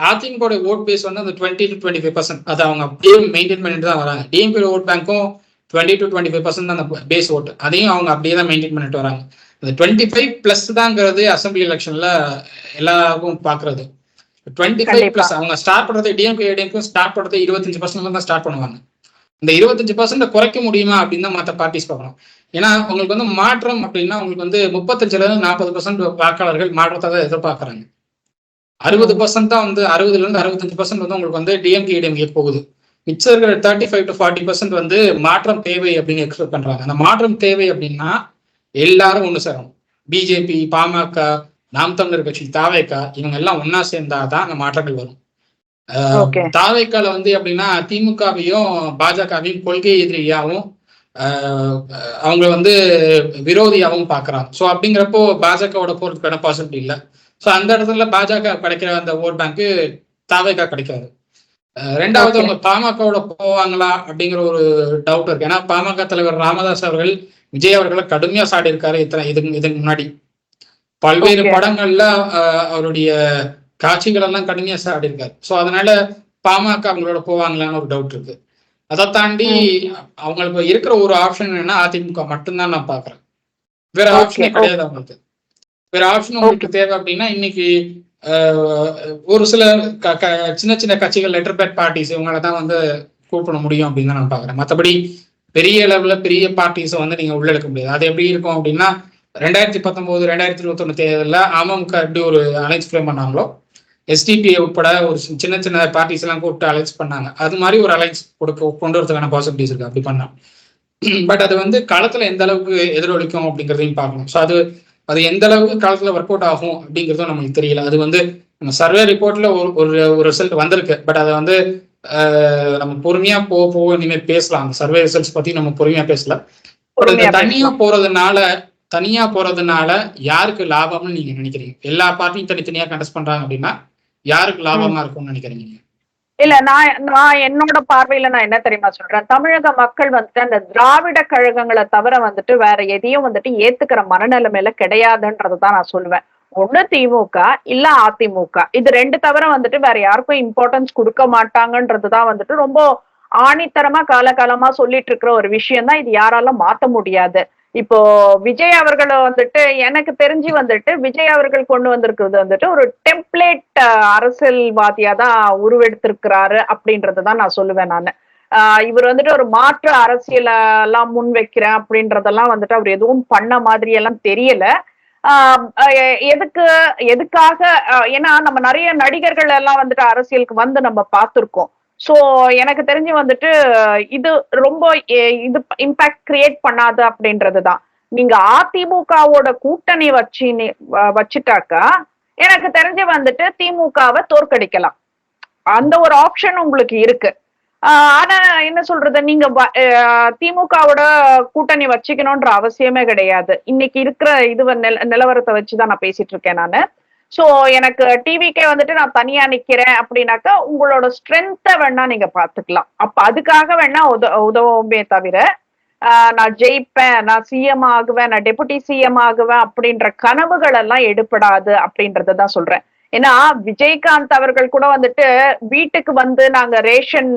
AIADMK vote base வந்து அந்த 20 to 25% அதை அவங்க அப்படியே மெயின்டைன் பண்ணிட்டு தான் வராங்க. டிஎம்பி ஓட் பேங்க்கும் 20 to 25% தான் அந்த பேஸ் ஓட்டு, அதையும் அவங்க அப்படியே தான் மெயின்டைன் பண்ணிட்டு வராங்க. அந்த 25+ தாங்கிறது அசம்பிளி எலெக்ஷன்ல எல்லாருக்கும் பாக்குறது. 25+ அவங்க ஸ்டார்ட் பண்றது டிஎம்கே ஸ்டார்ட் பண்றது 25% தான் ஸ்டார்ட் பண்ணுவாங்க. இந்த 25% குறைக்க முடியுமா அப்படின்னு தான் மற்ற பார்ட்டிஸ் பார்க்கணும். ஏன்னா உங்களுக்கு வந்து மாற்றம் அப்படின்னா உங்களுக்கு வந்து 35% வாக்காளர்கள் மாற்றத்தை தான் எதிர்பார்க்கறாங்க. 60% தான் வந்து 60% வந்து உங்களுக்கு வந்து டிஎம்கே போகுது. மிச்சம் இருக்கிற 35 to 40% வந்து மாற்றம் தேவை அப்படின்னு எக்ஸ்பெக்ட் பண்றாங்க. அந்த மாற்றம் தேவை அப்படின்னா எல்லாரும் ஒண்ணு சேரணும். பிஜேபி, பாமக, நாம் தமிழர் கட்சி, தாவேகா இவங்க எல்லாம் ஒன்னா சேர்ந்தாதான் அந்த மாற்றங்கள் வரும். தாவேக்கால வந்து எப்படின்னா திமுகவையும் பாஜகவையும் கொள்கை எதிரியாவும் அவங்க வந்து விரோதியாவும் பாக்குறாங்க. ஸோ அப்படிங்கிறப்போ பாஜகவோட போறதுக்கான பாசிபிலிட்டி இல்லை. ஸோ அந்த இடத்துல பாஜக கிடைக்கிற அந்த ஓட் பேங்க்கு தாவேகா கிடைக்காது. ரெண்டாவது அவங்க பாமகவோட போவாங்களா அப்படிங்கிற ஒரு டவுட் இருக்கு. ஏன்னா பாமக தலைவர் ராமதாஸ் அவர்கள் விஜய் அவர்களை கடுமையா சாடி இருக்காரு இதுக்கு முன்னாடி பல்வேறு படங்கள்ல அவருடைய காட்சிகள் எல்லாம் கடுமையா சாடி இருக்காரு. ஸோ அதனால பாமக அவங்களோட போவாங்களான்னு ஒரு டவுட் இருக்கு. அதை தாண்டி அவங்களுக்கு இருக்கிற ஒரு ஆப்ஷன் என்னன்னா அதிமுக மட்டும்தான் நான் பாக்குறேன், வேற ஆப்ஷனே கிடையாது அவங்களுக்கு. வேற ஆப்ஷன் உங்களுக்கு தேவை அப்படின்னா இன்னைக்கு ஒரு சில சின்ன சின்ன கட்சிகள் லெட்டர் பேட் பார்ட்டிஸ் இவங்களை தான் வந்து கூப்பிட முடியும் அப்படின்னு தான் நான் பாக்குறேன். மற்றபடி பெரிய அளவுல பெரிய பார்ட்டிஸை வந்து நீங்க உள்ள எடுக்க முடியாது. அது எப்படி இருக்கும் அப்படின்னா 2019 2021 தேர்தலில் அமமுக எப்படி ஒரு அலைன்ஸ் ஃப்ரேம் பண்ணாங்களோ எஸ்டிபிஐ உட்பட ஒரு சின்ன சின்ன பார்ட்டிஸ் எல்லாம் கூப்பிட்டு அலைன்ஸ் பண்ணாங்க. அது மாதிரி ஒரு அலைன்ஸ் கொண்டு வரதுக்கான பாசிபிலிட்டிஸ் இருக்கு அப்படி பண்ணா. பட் அது வந்து களத்துல எந்த அளவுக்கு எதிரொலிக்கும் அப்படிங்கிறதையும் பார்க்கணும். ஸோ அது எந்த அளவுக்கு களத்துல ஒர்க் அவுட் ஆகும் அப்படிங்கிறதும் நமக்கு தெரியல. அது வந்து நம்ம சர்வே ரிப்போர்ட்ல ஒரு ரிசல்ட் வந்திருக்கு. பட் அதை வந்து நம்ம பொறுமையா போக இனிமேல் பேசலாம். அந்த சர்வே ரிசல்ட்ஸ் பத்தி நம்ம பொறுமையா பேசல. தனியா போறதுனால யாருக்கு லாபம்னு நீங்க நினைக்கிறீங்க? எல்லா பார்ட்டியும் தனித்தனியா கண்டஸ்ட் பண்றாங்க அப்படின்னா யாருக்கு லாபமா இருக்கும்னு நினைக்கிறீங்க? இல்ல நான் என்னோட பார்வையில நான் என்ன தெரியுமா சொல்றேன், தமிழக மக்கள் வந்துட்டு அந்த திராவிட கழகங்களை தவிர வந்துட்டு வேற எதையும் வந்துட்டு ஏத்துக்கிற மனநிலைமையில கிடையாதுன்றதுதான் நான் சொல்லுவேன். ஒண்ணு திமுக இல்ல அதிமுக, இது ரெண்டு தவிர வந்துட்டு வேற யாருக்கும் இம்பார்ட்டன்ஸ் கொடுக்க மாட்டாங்கன்றதுதான் வந்துட்டு ரொம்ப ஆணித்தரமா காலகாலமா சொல்லிட்டு இருக்கிற ஒரு விஷயம் தான். இது யாராலும் மாத்த முடியாது. இப்போ விஜய் அவர்களை வந்துட்டு எனக்கு தெரிஞ்சு வந்துட்டு விஜய் அவர்கள் கொண்டு வந்திருக்கிறது வந்துட்டு ஒரு டெம்ப்ளேட் அரசியல்வாதியா தான் உருவெடுத்திருக்கிறாரு அப்படின்றதான் நான் சொல்லுவேன். நான் இவர் வந்துட்டு ஒரு மாற்று அரசியல எல்லாம் முன் வைக்கிறேன் அப்படின்றதெல்லாம் வந்துட்டு அவர் எதுவும் பண்ண மாதிரி எல்லாம் தெரியல. எதுக்காக ஏன்னா நம்ம நிறைய நடிகர்கள் எல்லாம் வந்துட்டு அரசியலுக்கு வந்து நம்ம பார்த்திருக்கோம். சோ எனக்கு தெரிஞ்சு வந்துட்டு இது ரொம்ப இது இம்பாக்ட் கிரியேட் பண்ணாது அப்படின்றதுதான். நீங்க அதிமுகவோட கூட்டணி வச்சுட்டாக்கா எனக்கு தெரிஞ்சு வந்துட்டு திமுகவை தோற்கடிக்கலாம். அந்த ஒரு ஆப்ஷன் உங்களுக்கு இருக்கு. ஆனா என்ன சொல்றது, நீங்க திமுகவோட கூட்டணி வச்சுக்கணும்ன்ற அவசியமே கிடையாது. இன்னைக்கு இருக்கிற நிலவரத்தை வச்சுதான் நான் பேசிட்டு இருக்கேன் நானு. சோ எனக்கு டிவிக்கே வந்துட்டு நான் தனியா நிக்கிறேன் அப்படின்னாக்கா உங்களோட ஸ்ட்ரென்த்தை வேணா நீங்க பாத்துக்கலாம். அப்ப அதுக்காக வேணா உதவுமே தவிர நான் ஜெயிப்பேன், நான் சிஎம் ஆகுவேன், நான் டெபுட்டி சிஎம் ஆகுவேன் அப்படின்ற கனவுகள் எல்லாம் எடுப்படாது அப்படின்றதான் சொல்றேன். ஏன்னா விஜயகாந்த் அவர்கள் கூட வந்துட்டு வீட்டுக்கு வந்து நாங்க ரேஷன்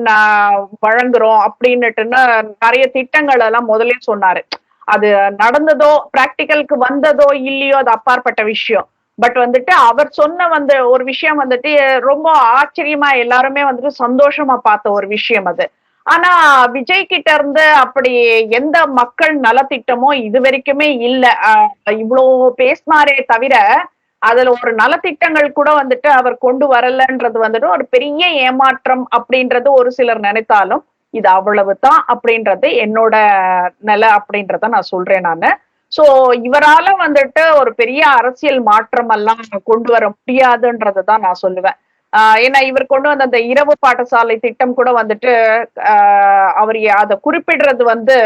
வழங்குறோம் அப்படின்னுட்டுன்னு நிறைய திட்டங்கள் எல்லாம் முதலே சொன்னாரு. அது நடந்ததோ பிராக்டிக்கலுக்கு வந்ததோ இல்லையோ அது அப்பாற்பட்ட விஷயம். பட் வந்துட்டு அவர் சொன்ன ஒரு விஷயம் வந்துட்டு ரொம்ப ஆச்சரியமா எல்லாருமே வந்துட்டு சந்தோஷமா பார்த்த ஒரு விஷயம் அது. ஆனா விஜய் கிட்ட இருந்து அப்படி எந்த மக்கள் நலத்திட்டமோ இது வரைக்குமே இல்ல. இவ்வளவு பேசினாரே தவிர அதுல ஒரு நலத்திட்டங்கள் கூட வந்துட்டு அவர் கொண்டு வரலன்றது வந்துட்டு ஒரு பெரிய ஏமாற்றம் அப்படின்றது ஒரு சிலர் நினைத்தாலும் இது அவ்வளவுதான் அப்படின்றது என்னோட நிலை அப்படின்றத நான் சொல்றேன் நானு. சோ இவரால வந்துட்டு ஒரு பெரிய அரசியல் மாற்றம் எல்லாம் கொண்டு வர முடியாதுன்றதுதான் நான் சொல்லுவேன். ஏன்னா இவர் கொண்டு வந்த அந்த இரவு பாடசாலை திட்டம் கூட வந்துட்டு அவர் அதை குறிப்பிடுறது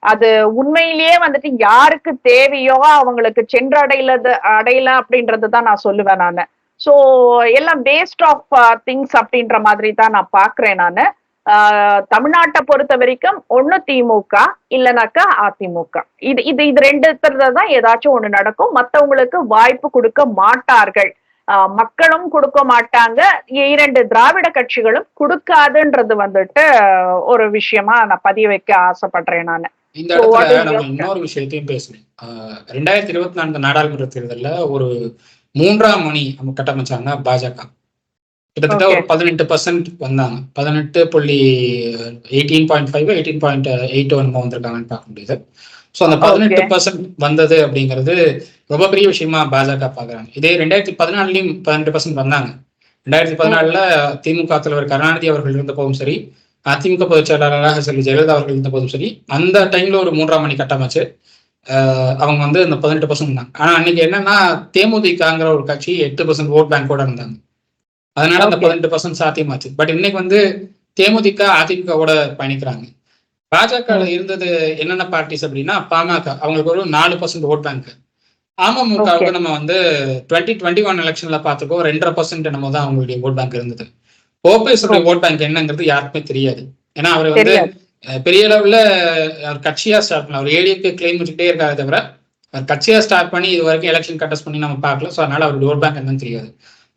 அது உண்மையிலேயே வந்துட்டு யாருக்கு தேவையோ அவங்களுக்கு அடையல அப்படின்றதுதான் நான் சொல்லுவேன் நானு. சோ எல்லாம் வேஸ்ட் ஆஃப் திங்ஸ் அப்படின்ற மாதிரி தான் நான் பாக்குறேன் நானு. தமிழ்நாட்டை பொறுத்த வரைக்கும் ஒண்ணு திமுக இல்லைனாக்கா அதிமுக, இது ரெண்டு தான் ஏதாச்சும் ஒண்ணு நடக்கும். மத்தவங்களுக்கு வாய்ப்பு கொடுக்க மாட்டார்கள், மக்களும் கொடுக்க மாட்டாங்க, இரண்டு திராவிட கட்சிகளும் கொடுக்காதுன்றது வந்துட்டு ஒரு விஷயமா நான் பதிய வைக்க ஆசைப்படுறேன் நானு. இந்த இடத்துல நம்ம இன்னொரு விஷயத்தையும் பேசணும். 2024 நாடாளுமன்ற தேர்தலில் ஒரு 3ஆம் மணி நம்ம கட்டமைச்சாங்க பாஜக. கிட்டத்தட்ட ஒரு 18% வந்தாங்க. 18.5 18.81 வந்திருக்காங்கன்னு பார்க்க முடியுது. ஸோ அந்த 18% வந்தது அப்படிங்கிறது ரொம்ப பெரிய விஷயமா பாஜக பாக்குறாங்க. இதே 2014 18% வந்தாங்க. 2014 திமுக தலைவர் கருணாநிதி அவர்கள் இருந்த போதும் சரி, அதிமுக பொதுச் செயலாளராக செல்வி ஜெயலலிதா அவர்கள் இருந்த போதும் சரி, அந்த டைம்ல ஒரு 3ஆம் மணி கட்டமைச்சு அவங்க அந்த 18% இருந்தாங்க. ஆனா அன்னைக்கு என்னன்னா தேமுதிகங்கிற ஒரு கட்சி 8% ஓட் பேங்கோட இருந்தாங்க. அதனால அந்த 18% சாத்தியமாச்சு. பட் இன்னைக்கு தேமுதிக அதிமுகவோட பயணிக்கிறாங்க. பாஜக இருந்தது என்னென்ன பார்ட்டிஸ் அப்படின்னா பாமக, அவங்களுக்கு ஒரு 4% ஓட் பேங்க். அமமுகவுக்கு நம்ம 2021 எலெக்ஷன்ல பார்த்துக்கோ 2.5% நம்ம தான் அவங்களுடைய ஓட் பேங்க் இருந்தது. ஓபிஎஸ் ஓட் பேங்க் என்னங்கிறது யாருக்குமே தெரியாது. ஏன்னா அவர் பெரிய அளவுல கட்சியா ஸ்டார்ட் பண்ண அவர் ஏடிஎம்கே கிளைம் வச்சுக்கிட்டே இருக்காரு தவிர அவர் கட்சியா ஸ்டார்ட் பண்ணி இது வரைக்கும் எலெக்ஷன் கண்டஸ்ட் பண்ணி நம்ம பார்க்கல. ஸோ அதனால அவருடைய ஓட் பேங்க் என்னன்னு தெரியாது.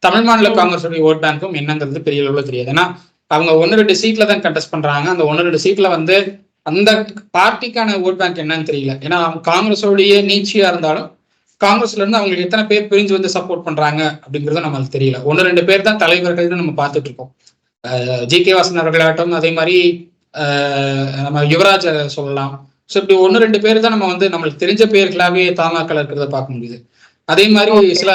தமிழ் மாநில காங்கிரஸ் ஓட் பேங்க்கும் என்னங்கிறது பெரிய அளவுல தெரியாது. ஏன்னா அவங்க 1-2 சீட்ல தான் கண்டஸ்ட் பண்றாங்க. அந்த 1-2 சீட்ல அந்த பார்ட்டிக்கான ஓட் பேங்க் என்னன்னு தெரியல. ஏன்னா காங்கிரஸோடைய நீட்சியா இருந்தாலும் காங்கிரஸ்ல இருந்து அவங்களுக்கு எத்தனை பேர் பிரிஞ்சு வந்து சப்போர்ட் பண்றாங்க அப்படிங்கிறது நம்மளுக்கு தெரியல. 1-2 பேர் தான் தலைவர்கள் நம்ம பார்த்துட்டு இருக்கோம். ஜி.கே. வாசன் அவர்களாகட்டும், அதே மாதிரி நம்ம யுவராஜ் சொல்லலாம். ஸோ இப்படி 1-2 பேர் தான் நம்ம வந்து நம்மளுக்கு தெரிஞ்ச பேர்களாவே தமாகல இருக்கிறத பார்க்க முடியுது. அதே மாதிரி சில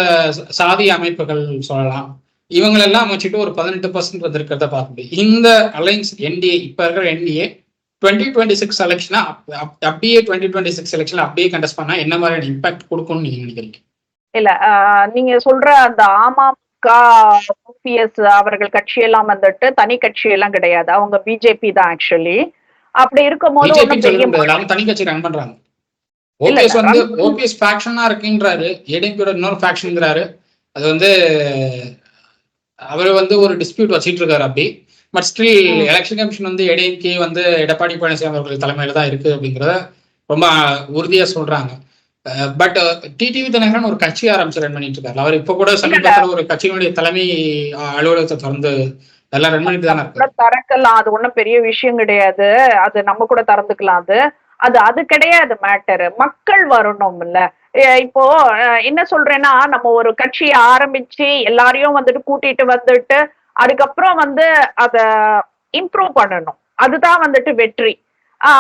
சாதிய அமைப்புகள் சொல்லலாம். இவங்களெல்லாம் அமைச்சிட்டு ஒரு 18% வந்திருக்கிறத பார்க்க முடியும். இந்த அலைன்ஸ் என்டிஏ, இப்ப இருக்கிற என்டிஏ 2026 எலெக்ஷனா அப்படியே 2026 எலெக்ஷன்ல அப்படியே கண்டெஸ்ட் பண்ணா என்ன மாதிரியான இம்பாக்ட் கொடுக்கும்னு நீங்க நினைக்கிறீங்க? இல்ல நீங்க சொல்ற அந்த அமமுக, ஓபிஎஸ் அவர்கள் கட்சியெல்லாம் வந்துட்டு தனி கட்சி எல்லாம் கிடையாது. அவங்க பிஜேபி தான் ஆக்சுவலி. அப்படி இருக்கும் போது தனி கட்சி ரன் பண்றாங்க. ஓபிஎஸ் வந்து ஓபிஎஸ் ஃபேக்ஷனா இருக்குன்றாரு, ஏடிஎம்கேட இன்னொரு ஃபேக்ஷன்ங்கிறாரு. அது வந்து அவர் வந்து ஒரு டிஸ்பியூட் வச்சிட்டு இருக்காரு அப்படி. பட் ஸ்டில் எலெக்ஷன் கமிஷன் வந்து ஏடிஎம்கே வந்து எடப்பாடி பழனிசாமி அவர்கள் தலைமையில தான் இருக்கு அப்படிங்கிறத ரொம்ப உறுதியா சொல்றாங்க. பட் டிடிவி தினகரன் ஒரு கட்சி ஆரம்பிச்சு ரன் பண்ணிட்டு இருக்காரு. அவர் இப்ப கூட சமீபத்தில் ஒரு கட்சியினுடைய தலைமை அலுவலகத்தை திறந்து எல்லாம் ரன் பண்ணிட்டு தானே இருக்கு. திறக்கலாம், அது ஒண்ணும் பெரிய விஷயம் கிடையாது. அது நம்ம கூட திறந்துக்கலாம். அது கிடையாது மேட்டர். மக்கள் வரணும் இல்ல. இப்போ என்ன சொல்றேன்னா, நம்ம ஒரு கட்சியை ஆரம்பிச்சு எல்லாரையும் வந்துட்டு கூட்டிட்டு வந்துட்டு அதுக்கப்புறம் வந்து அத இம்ப்ரூவ் பண்ணணும். அதுதான் வந்துட்டு வெற்றி.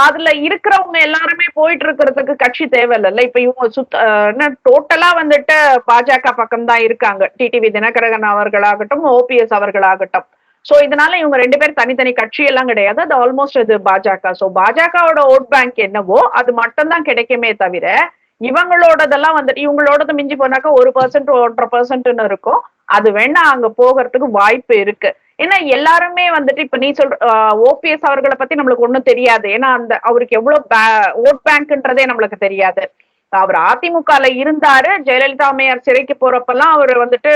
அதுல இருக்கிறவங்க எல்லாருமே போயிட்டு இருக்கிறதுக்கு கட்சி தேவையில்ல. இப்ப இவங்க டோட்டலா வந்துட்டு பாஜக பக்கம் தான் இருக்காங்க. டிடிவி தினகரன் அவர்களாகட்டும், ஓபிஎஸ் அவர்களாகட்டும். சோ இதனால இவங்க 2 பேரும் தனித்தனி கட்சி எல்லாம் கிடையாது. அது ஆல்மோஸ்ட் அது பாஜக. சோ பாஜகவோட ஓட் பேங்க் என்னவோ அது மட்டும் தான் கிடைக்குமே தவிர இவங்களோடதெல்லாம் வந்துட்டு இவங்களோடது மிஞ்சி போனாக்கா 1% 1.5% இருக்கும். அது வேணா அங்க போகிறதுக்கு வாய்ப்பு இருக்கு. ஏன்னா எல்லாருமே வந்துட்டு இப்ப நீ சொல்ற ஓபிஎஸ் அவர்களை பத்தி நம்மளுக்கு ஒண்ணும் தெரியாது. ஏன்னா அவருக்கு எவ்வளவு ஓட் பேங்க்ன்றதே நம்மளுக்கு தெரியாது. அவர் அதிமுகல இருந்தாரு. ஜெயலலிதா அம்மையார் சிறைக்கு போறப்பெல்லாம் அவர் வந்துட்டு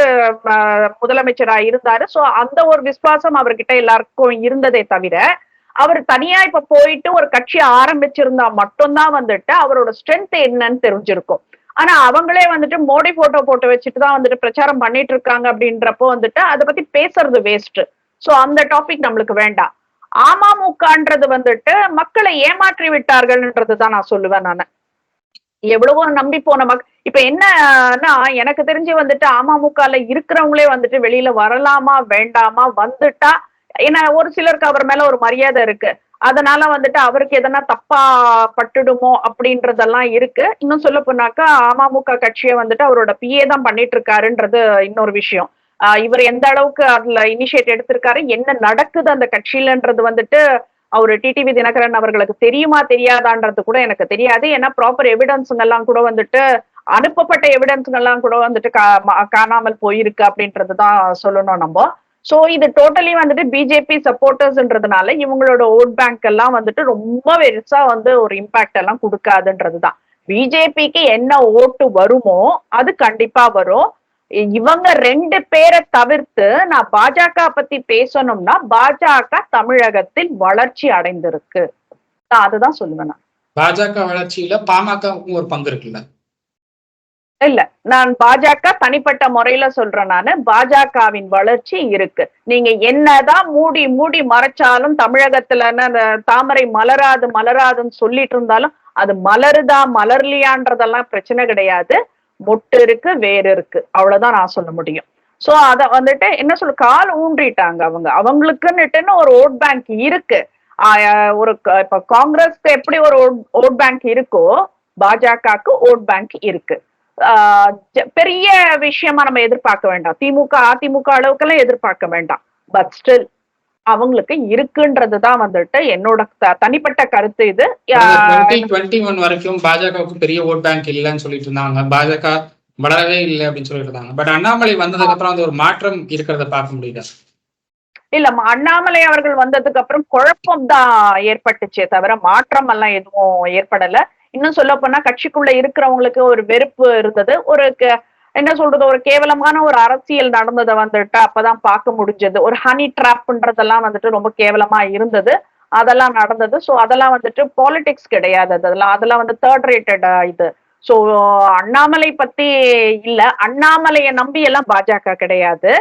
முதலமைச்சரா இருந்தாரு. சோ அந்த ஒரு விசுவாசம் அவர்கிட்ட எல்லாருக்கும் இருந்ததே தவிர அவர் தனியா இப்ப போயிட்டு ஒரு கட்சி ஆரம்பிச்சிருந்தா மட்டும்தான் வந்துட்டு அவரோட ஸ்ட்ரென்த் என்னன்னு தெரிஞ்சிருக்கும். ஆனா அவங்களே வந்துட்டு மோடி போட்டோ போட்டு வச்சுட்டுதான் வந்துட்டு பிரச்சாரம் பண்ணிட்டு இருக்காங்க அப்படின்றப்போ வந்துட்டு அதை பத்தி பேசுறது வேஸ்ட். சோ அந்த டாபிக் நம்மளுக்கு வேண்டாம். அமமுகன்றது வந்துட்டு மக்களை ஏமாற்றி விட்டார்கள்ன்றதுதான் நான் சொல்லுவேன். நானு எவ்வளவோ நம்பி போன இப்ப என்னன்னா எனக்கு தெரிஞ்சு வந்துட்டு அமமுகல இருக்கிறவங்களே வந்துட்டு வெளியில வரலாமா வேண்டாமா, வந்துட்டா ஏன்னா ஒரு சிலருக்கு அவர் மேல ஒரு மரியாதை இருக்கு. அதனால வந்துட்டு அவருக்கு எதனா தப்பா பட்டுடுமோ அப்படின்றதெல்லாம் இருக்கு. இன்னும் சொல்ல போனாக்கா அமமுக கட்சியை வந்துட்டு அவரோட பிஏ தான் பண்ணிட்டு இருக்காருன்றது இன்னொரு விஷயம். இவர் எந்த அளவுக்கு அதுல இனிஷியேட் எடுத்திருக்காரு, என்ன நடக்குது அந்த கட்சியிலன்றது வந்துட்டு அவரு டிடிவி தினகரன் அவர்களுக்கு தெரியுமா தெரியாதான்றது கூட எனக்கு தெரியாது. ஏன்னா ப்ராப்பர் எவிடன்ஸுங்க எல்லாம் கூட வந்துட்டு அனுப்பப்பட்ட எவிடன்ஸுங்க எல்லாம் கூட வந்துட்டு காணாமல் போயிருக்கு அப்படின்றதுதான் சொல்லணும் நம்ம. சோ இது டோட்டலி வந்துட்டு பிஜேபி சப்போர்ட்டர்ஸ்ன்றதுனால இவங்களோட ஓட் பேங்க் எல்லாம் வந்துட்டு ரொம்ப பெருசா வந்து ஒரு இம்பாக்ட் எல்லாம் கொடுக்காதுன்றதுதான். பிஜேபிக்கு என்ன ஓட்டு வருமோ அது கண்டிப்பா வரும். இவங்க 2 பேரை தவிர்த்து நான் பாஜக பத்தி பேசணும்னா பாஜக தமிழகத்தில் வளர்ச்சி அடைந்திருக்கு. அதுதான் சொல்லுவேன். பாஜக வளர்ச்சியில பாமகவுக்கும் ஒரு பங்கு இருக்குல்ல? இல்ல, நான் பாஜக தனிப்பட்ட முறையில சொல்றேன். நானு பாஜகவின் வளர்ச்சி இருக்கு. நீங்க என்னதான் மூடி மூடி மறைச்சாலும் தமிழகத்துல அந்த தாமரை மலராது மலராதுன்னு சொல்லிட்டு இருந்தாலும் அது மலருதா மலர்லியான்றதெல்லாம் பிரச்சனை கிடையாது. மொட்டு இருக்கு, வேறு இருக்கு, அவ்வளவுதான் நான் சொல்ல முடியும். சோ அத வந்துட்டு என்ன சொல்ல கால் ஊன்றிட்டாங்க. அவங்களுக்குன்னுட்டுன்னு ஒரு ஓட் பேங்க் இருக்கு. ஒரு இப்ப காங்கிரஸ்க்கு எப்படி ஒரு ஓட் பேங்க் இருக்கோ பாஜகவுக்கு ஓட் பேங்க் இருக்கு. பெரிய விஷயமா நம்ம எதிர்பார்க்க வேண்டாம். திமுக அதிமுக அளவுக்கெல்லாம் எதிர்பார்க்க வேண்டாம். பட் ஸ்டில் அவங்களுக்கு இருக்குன்றதுதான் வந்துட்டு என்னோட தனிப்பட்ட கருத்து. இது 2021 வரைக்கும் பாஜகவுக்கு பெரிய ஓட் பேங்க் இல்லைன்னு சொல்லிட்டு இருந்தாங்க. பாஜக வளரவே இல்லை அப்படின்னு சொல்லிட்டு இருந்தாங்க. பட் அண்ணாமலை வந்ததுக்கு அப்புறம் அந்த ஒரு மாற்றம் இருக்கிறத பார்க்க முடியல. இல்ல, அண்ணாமலை அவர்கள் வந்ததுக்கு அப்புறம் குழப்பம் தான் ஏற்பட்டுச்சே தவிர மாற்றம் எல்லாம் எதுவும் ஏற்படல. இன்னும் சொல்ல போனா கட்சிக்குள்ள இருக்கிறவங்களுக்கு ஒரு வெறுப்பு இருந்தது. ஒரு என்ன சொல்றது, ஒரு கேவலமான ஒரு அரசியல் நடந்ததை வந்துட்டு அப்பதான் பார்க்க முடிஞ்சது. ஒரு ஹனி ட்ராப்ன்றதெல்லாம் வந்துட்டு ரொம்ப கேவலமா இருந்தது. அதெல்லாம் நடந்தது. சோ அதெல்லாம் வந்துட்டு பாலிடிக்ஸ் கிடையாது. அதெல்லாம் வந்து தேர்ட் ரேட்டட் இது. சோ அண்ணாமலை பத்தி இல்ல, அண்ணாமலையை நம்பி எல்லாம் பாஜக கிடையாது.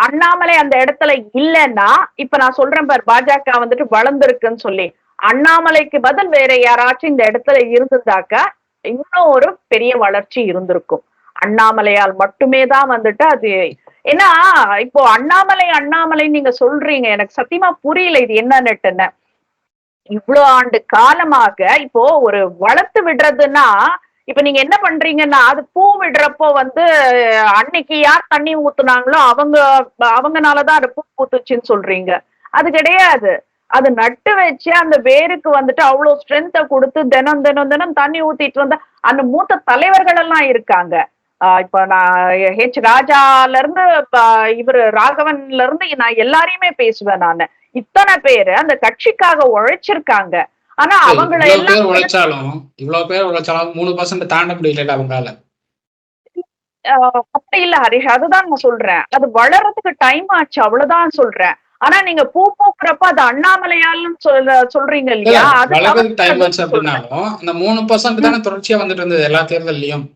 அண்ணாமலை அந்த இடத்துல இல்லைன்னா இப்ப நான் சொல்றேன் பார், பாஜக வந்துட்டு வளர்ந்துருக்குன்னு சொல்லி, அண்ணாமலைக்கு பதில் வேற யாராச்சும் இந்த இடத்துல இருந்திருந்தாக்கா இன்னும் ஒரு பெரிய வளர்ச்சி இருந்திருக்கும். அண்ணாமலையால் மட்டுமே தான் வந்துட்டு அது. ஏன்னா இப்போ அண்ணாமலை அண்ணாமலை நீங்க சொல்றீங்க, எனக்கு சத்தியமா புரியல இது என்னன்னுட்டுன்னு. இவ்வளவு ஆண்டு காலமாக இப்போ ஒரு வளர்த்து விடுறதுன்னா, இப்ப நீங்க என்ன பண்றீங்கன்னா, அது பூ விடுறப்போ வந்து அன்னைக்கு யார் தண்ணி ஊத்துனாங்களோ அவங்கனாலதான் அது பூ பூத்துச்சுன்னு சொல்றீங்க. அது கிடையாது. அது நட்டு வச்சு அந்த வேருக்கு வந்துட்டு அவ்வளவு ஸ்ட்ரென்த்தை கொடுத்து தினம் தினம் தினம் தண்ணி ஊத்திட்டு வந்தா அந்த மூத்த தலைவர்கள் எல்லாம் இருக்காங்க. இப்ப நான் ராஜால இருந்து இவரு ராகவன்ல இருந்து நான் எல்லாரையுமே பேசுவேன் நானு. இத்தனை பேரு அந்த கட்சிக்காக உழைச்சிருக்காங்க. ஆனா அவங்கள எல்லாம் இவ்வளவு பேர் உழைச்சாலும் 3% தாண்ட முடியல அவங்களால. அப்படி இல்ல ஹரிஷ், அதுதான் நான் சொல்றேன். அது வளர்றதுக்கு டைம் ஆச்சு, அவ்வளவுதான் சொல்றேன். ஆனா நீங்க பூ பூக்குறப்ப அது அண்ணாமலையாலும் சொல்றீங்க இல்லையா? அது டைம் ஆச்சு அப்படின்னாலும் அந்த 3% தானே தொடர்ச்சியா வந்துட்டு இருந்தது எல்லா தேர்தலையும்.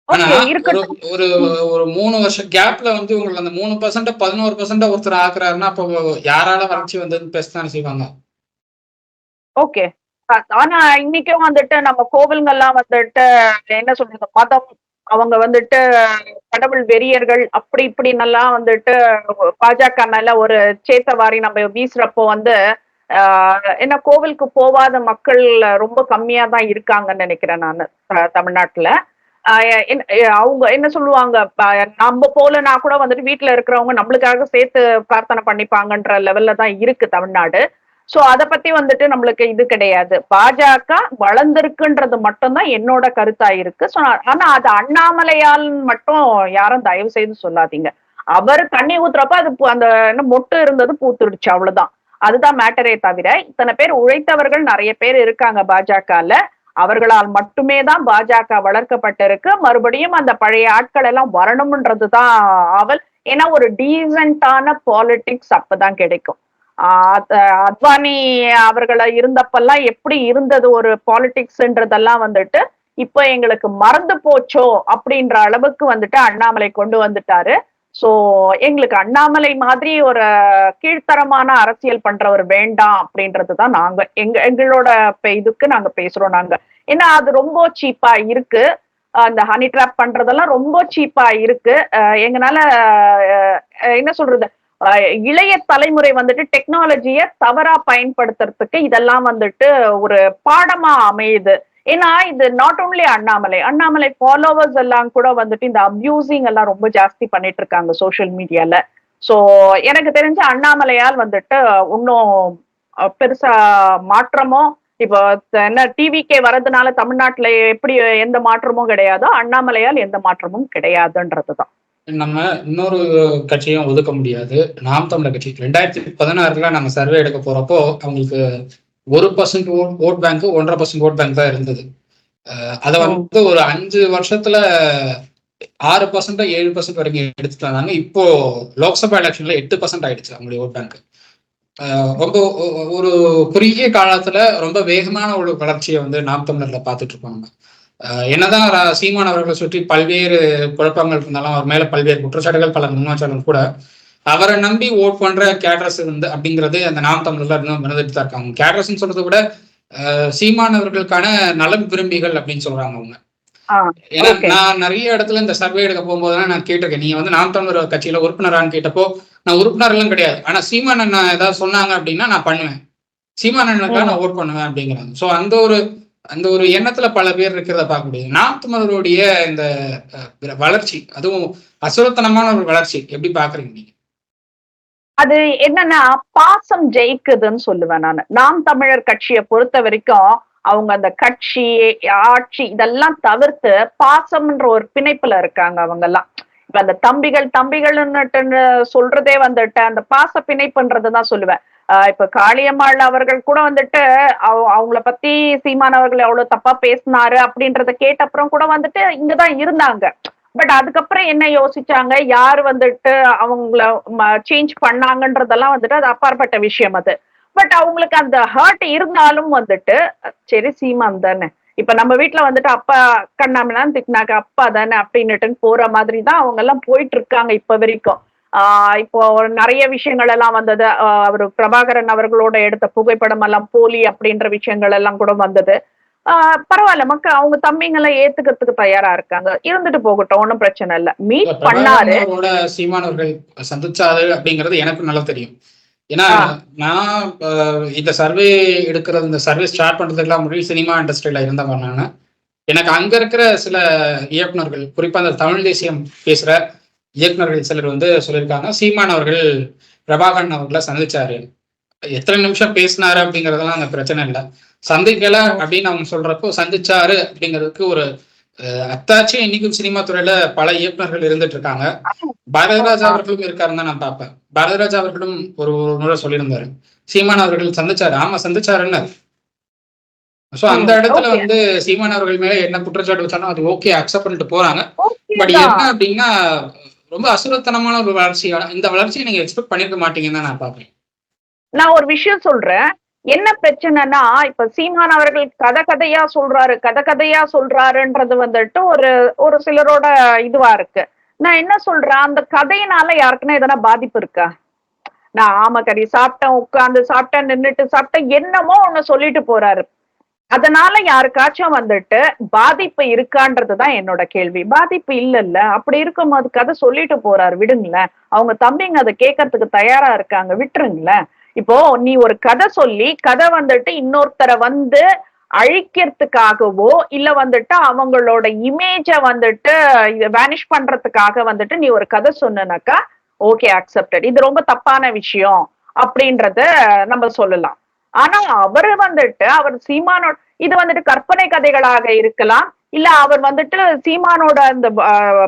ஆனா ஒரு ஒரு 3 வருஷம் கேப்ல வந்து உங்களுக்கு அந்த 3% 11% ஒருத்தர் ஆக்குறாருன்னா அப்போ யாரால வளர்ச்சி வந்ததுன்னு பேசத்தானே செய்வாங்க. ஓகே. ஆனா இன்னைக்கும் வந்துட்டு நம்ம கோவில்கள்லாம் வந்துட்டு என்ன சொல்றது, மதம், அவங்க வந்துட்டு கடவுள் வெறியர்கள் அப்படி இப்படின்னெல்லாம் வந்துட்டு பாஜக மேல ஒரு சேத்தவாரி நம்ம வீசுறப்போ வந்து என்ன கோவிலுக்கு போவாத மக்கள் ரொம்ப கம்மியா தான் இருக்காங்கன்னு நினைக்கிறேன் நான் தமிழ்நாட்டுல. அவங்க என்ன சொல்லுவாங்க, நம்ம போலனா கூட வந்துட்டு வீட்டுல இருக்கிறவங்க நம்மளுக்காக சேர்த்து பிரார்த்தனை பண்ணிப்பாங்கன்ற லெவல்ல தான் இருக்கு தமிழ்நாடு. சோ அத பத்தி வந்துட்டு நம்மளுக்கு இது கிடையாது. பாஜக வளர்ந்திருக்குன்றது மட்டும்தான் என்னோட கருத்தா இருக்கு. ஆனா அது அண்ணாமலையால் மட்டும் யாரும் தயவு செய்து சொல்லாதீங்க. அவர் தண்ணி ஊத்துறப்ப அது அந்த மொட்டு இருந்தது பூத்துடுச்சு, அவ்வளவுதான். அதுதான் மேட்டரே தவிர இத்தனை பேர் உழைத்தவர்கள் நிறைய பேர் இருக்காங்க பாஜகல. அவர்களால் மட்டுமே தான் பாஜக வளர்க்கப்பட்டிருக்கு. மறுபடியும் அந்த பழைய ஆட்கள் எல்லாம் வரணும்ன்றதுதான் ஆவல். ஏன்னா ஒரு டீசென்டான பாலிடிக்ஸ் அப்பதான் கிடைக்கும். அத்வானி அவர்களை இருந்தப்பெல்லாம் எப்படி இருந்தது ஒரு பாலிடிக்ஸ்ன்றதெல்லாம் வந்துட்டு இப்ப எங்களுக்கு மறந்து போச்சோ அப்படின்ற அளவுக்கு வந்துட்டு அண்ணாமலை கொண்டு வந்துட்டாரு. சோ எங்களுக்கு அண்ணாமலை மாதிரி ஒரு கீழ்த்தரமான அரசியல் பண்றவர் வேண்டாம் அப்படின்றதுதான் நாங்க எங்களோட இதுக்கு நாங்க பேசுறோம் நாங்க. ஏன்னா அது ரொம்ப சீப்பா இருக்கு. அந்த ஹனி ட்ராப் பண்றதெல்லாம் ரொம்ப சீப்பா இருக்கு. எங்கனால என்ன சொல்றது, இளைய தலைமுறை வந்துட்டு டெக்னாலஜிய தவறா பயன்படுத்துறதுக்கு இதெல்லாம் வந்துட்டு ஒரு பாடமா அமையுது. ஏன்னா இது நாட் ஓன்லி அண்ணாமலை ஃபாலோவர்ஸ் எல்லாம் கூட வந்துட்டு இந்த அபியூசிங் எல்லாம் ரொம்ப ஜாஸ்தி பண்ணிட்டு இருக்காங்க சோசியல் மீடியால. சோ எனக்கு தெரிஞ்ச அண்ணாமலையால் வந்துட்டு இன்னும் பெருசா மாற்றமோ, இப்போ என்ன டிவிக்கே வர்றதுனால தமிழ்நாட்டுல எப்படி எந்த மாற்றமும் கிடையாதோ அண்ணாமலையால் எந்த மாற்றமும் கிடையாதுன்றதுதான். நம்ம இன்னொரு கட்சியும் ஒதுக்க முடியாது. நாம் தமிழர் கட்சி 2016 நம்ம சர்வே எடுக்க போறப்போ அவங்களுக்கு 1% ஓட் பேங்க் 1.5% ஓட் பேங்க் தான் இருந்தது. அதை வந்து ஒரு 5 வருஷத்துல 6% 7% வரைக்கும் எடுத்துட்டு வந்தாங்க. இப்போ லோக்சபா எலெக்ஷன்ல 8% ஆயிடுச்சு அவங்களுடைய ஓட் பேங்க். ரொம்ப ஒரு குறுகிய காலத்துல ரொம்ப வேகமான ஒரு வளர்ச்சியை வந்து நாம் தமிழர்ல பார்த்துட்டு இருப்பாங்க. என்னதான் சீமான் அவர்களை சுற்றி பல்வேறு குழப்பங்கள் இருந்தாலும் அவர் மேல பல்வேறு குற்றச்சாட்டுகள் பல முன்வச்சாலும் கூட அவரை நம்பி ஓட் பண்ற கேட்ரஸ் இருந்து அப்படிங்கிறது அந்த நாம் தமிழர்ல இன்னும் வினதிட்டு தான் இருக்காங்க. கேட்ரஸ்ன்னு சொல்றதை விட சீமான் அவர்களுக்கான நலம் விரும்பிகள் அப்படின்னு சொல்றாங்க அவங்க. ஏன்னா நான் நிறைய இடத்துல இந்த சர்வே எடுக்க போகும்போதுதான் நான் கேட்டிருக்கேன், நீங்க வந்து நாம் தமிழர் கட்சியில உறுப்பினரான்னு கேட்டப்போ நான் உறுப்பினர் எல்லாம் கிடையாது, ஆனா சீமான் அண்ணா ஏதாவது சொன்னாங்க அப்படின்னா நான் பண்ணுவேன், சீமான் அண்ணனுக்காக நான் ஓட் பண்ணுவேன் அப்படிங்கிறாங்க. ஸோ அந்த ஒரு எண்ணத்துல பல பேர் இருக்கிறத பார்க்க முடியுது. நாம் தமிழருடைய இந்த வளர்ச்சி, அதுவும் அசுரத்தனமான ஒரு வளர்ச்சி எப்படி பாக்குறீங்க நீங்க? அது என்னன்னா பாசம் ஜெயிக்குதுன்னு சொல்லுவேன் நான். நாம் தமிழர் கட்சியை பொறுத்த வரைக்கும் அவங்க அந்த கட்சி ஆட்சி இதெல்லாம் தவிர்த்து பாசம்ன்ற ஒரு பிணைப்புல இருக்காங்க அவங்க எல்லாம். இப்ப அந்த தம்பிகள்னு சொல்றதே வந்துட்டு அந்த பாச பிணைப்புன்றதுதான் சொல்லுவேன். இப்ப காளியம்மாள் அவர்கள் கூட வந்துட்டு அவங்கள பத்தி சீமான் அவர்கள் எவ்வளவு தப்பா பேசினாரு அப்படின்றத கேட்ட அப்புறம் கூட வந்துட்டு இங்கதான் இருந்தாங்க. பட் அதுக்கப்புறம் என்ன யோசிச்சாங்க, யாரு வந்துட்டு அவங்கள சேஞ்ச் பண்ணாங்கன்றதெல்லாம் வந்துட்டு அது அப்பாற்பட்ட விஷயம் அது. பட் அவங்களுக்கு அந்த ஹர்ட் இருந்தாலும் வந்துட்டு சரி சீமான் தானே, இப்ப நம்ம வீட்டுல வந்துட்டு அப்பா கண்ணாமலாம் திட்டினாக்க அப்பா தானே அப்படின்னுட்டு போற மாதிரி தான் அவங்க எல்லாம் போயிட்டு இருக்காங்க இப்ப வரைக்கும். இப்போ நிறைய விஷயங்கள் எல்லாம் வந்தது. அவரு பிரபாகரன் அவர்களோட எடுத்த புகைப்படம் எல்லாம் போலி அப்படின்ற விஷயங்கள் எல்லாம் கூட வந்தது. பரவாயில்ல, மக்கள் அவங்க தம்பிங்க எல்லாம் ஏத்துக்கிறதுக்கு தயாரா இருக்காங்க, இருந்துட்டு போகட்டும், ஒன்னும் பிரச்சனை இல்ல. மீட் பண்ணாரு. பிரபாகரனோட சீமானவர்கள் சந்திச்சாரு அப்படிங்கிறது எனக்கு நல்லா தெரியும். ஏன்னா நான் இந்த சர்வே எடுக்கிறது, இந்த சர்வே ஸ்டார்ட் பண்றதுக்கெல்லாம் முன்னாடி சினிமா இண்டஸ்ட்ரியில இருந்தவன் நான். எனக்கு அங்க இருக்கிற சில இயக்குநர்கள், குறிப்பா அந்த தமிழ் தேசியம் பேசுற இயக்குநர்கள் சிலர் வந்து சொல்லியிருக்காங்க, சீமான் அவர்கள் பிரபாகரன் அவர்களை சந்திச்சாரு. எத்தனை நிமிஷம் பேசினாரு அப்படிங்கறதெல்லாம் அந்த பிரச்சனை இல்லை. சந்திக்கல அப்படின்னு அவங்க சொல்றப்போ சந்திச்சாரு அப்படிங்கிறதுக்கு ஒரு அத்தாச்சி இன்னைக்கும் சினிமா துறையில பல இயக்குநர்கள் இருந்துட்டு இருக்காங்க. பாரதிராஜா அவர்களும் இருக்காருன்னு தான் நான் பார்ப்பேன். பாரதிராஜா அவர்களும் ஒரு முறை சொல்லியிருந்தாரு, சீமான் அவர்கள் சந்திச்சாரு. ஆமா, சந்திச்சாருன்னு. சோ அந்த இடத்துல வந்து சீமான் அவர்கள் மேல என்ன குற்றச்சாட்டு வச்சாலும் அது ஓகே, அக்செப்ட் பண்ணிட்டு போறாங்க. பட் என்ன அப்படின்னா, ரொம்ப அசுரத்தனமான ஒரு வளர்ச்சியான இந்த வளர்ச்சியை நீங்க எக்ஸ்பெக்ட் பண்ணிருக்க மாட்டீங்கன்னு தான் நான் பார்ப்பேன். நான் ஒரு விஷயம் சொல்றேன். என்ன பிரச்சனைனா, இப்ப சீமான் அவர்கள் கதையா சொல்றாரு, கதையா சொல்றாருன்றது வந்துட்டு ஒரு சிலரோட இதுவா இருக்கு. நான் என்ன சொல்றேன், அந்த கதையினால யாருக்குன்னா எதனா பாதிப்பு இருக்கா? நான் ஆமக்கறி சாப்பிட்டேன், உட்கார்ந்து சாப்பிட்டேன், நின்னுட்டு சாப்பிட்டேன், என்னமோ ஒண்ணு சொல்லிட்டு போறாரு. அதனால யாருக்காச்சும் வந்துட்டு பாதிப்பு இருக்கான்றதுதான் என்னோட கேள்வி. பாதிப்பு இல்லல்ல. அப்படி இருக்கும்போது கதை சொல்லிட்டு போறாரு, விடுங்களேன். அவங்க தம்பிங்க அதை கேட்கறதுக்கு தயாரா இருக்காங்க, விட்டுருங்களேன். இப்போ நீ ஒரு கதை சொல்லி கதை வந்துட்டு இன்னொருத்தரை வந்து அழிக்கிறதுக்காகவோ இல்ல வந்துட்டு அவங்களோட இமேஜ வந்துட்டு வேனிஷ் பண்றதுக்காக வந்துட்டு நீ ஒரு கதை சொன்னனாக்கா ஓகே, அக்செப்டட். இது ரொம்ப தப்பான விஷயம் அப்படின்றத நம்ம சொல்லலாம். ஆனா அவரு வந்துட்டு அவர் சீமானோட இது வந்துட்டு கற்பனை கதைகளாக இருக்கலாம், இல்ல அவர் வந்துட்டு சீமானோட அந்த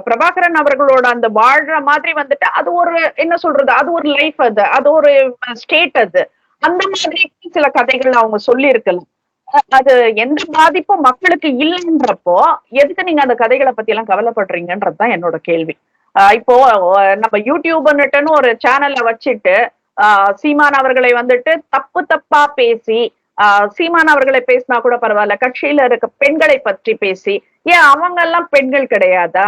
பிரபாகரன் அவர்களோட அந்த வாழ்ற மாதிரி வந்துட்டு அது ஒரு என்ன சொல்றது, அது ஒரு லைஃப், அது ஒரு ஸ்டேட், அது அந்த மாதிரி சில கதைகள் அவங்க சொல்லி இருக்கலாம். அது எந்த பாதிப்பும் மக்களுக்கு இல்லைன்றப்போ எதுக்கு நீங்க அந்த கதைகளை பத்தி எல்லாம் கவலைப்படுறீங்கன்றதுதான் என்னோட கேள்வி. இப்போ நம்ம யூடியூப்னுட்டுன்னு ஒரு சேனல்ல வச்சுட்டு சீமான் அவர்களை வந்துட்டு தப்பா பேசி, சீமான் அவர்களை பேசினா கூட பரவாயில்ல, கட்சியில இருக்க பெண்களை பற்றி பேசி, ஏன் அவங்க எல்லாம் பெண்கள் கிடையாதா?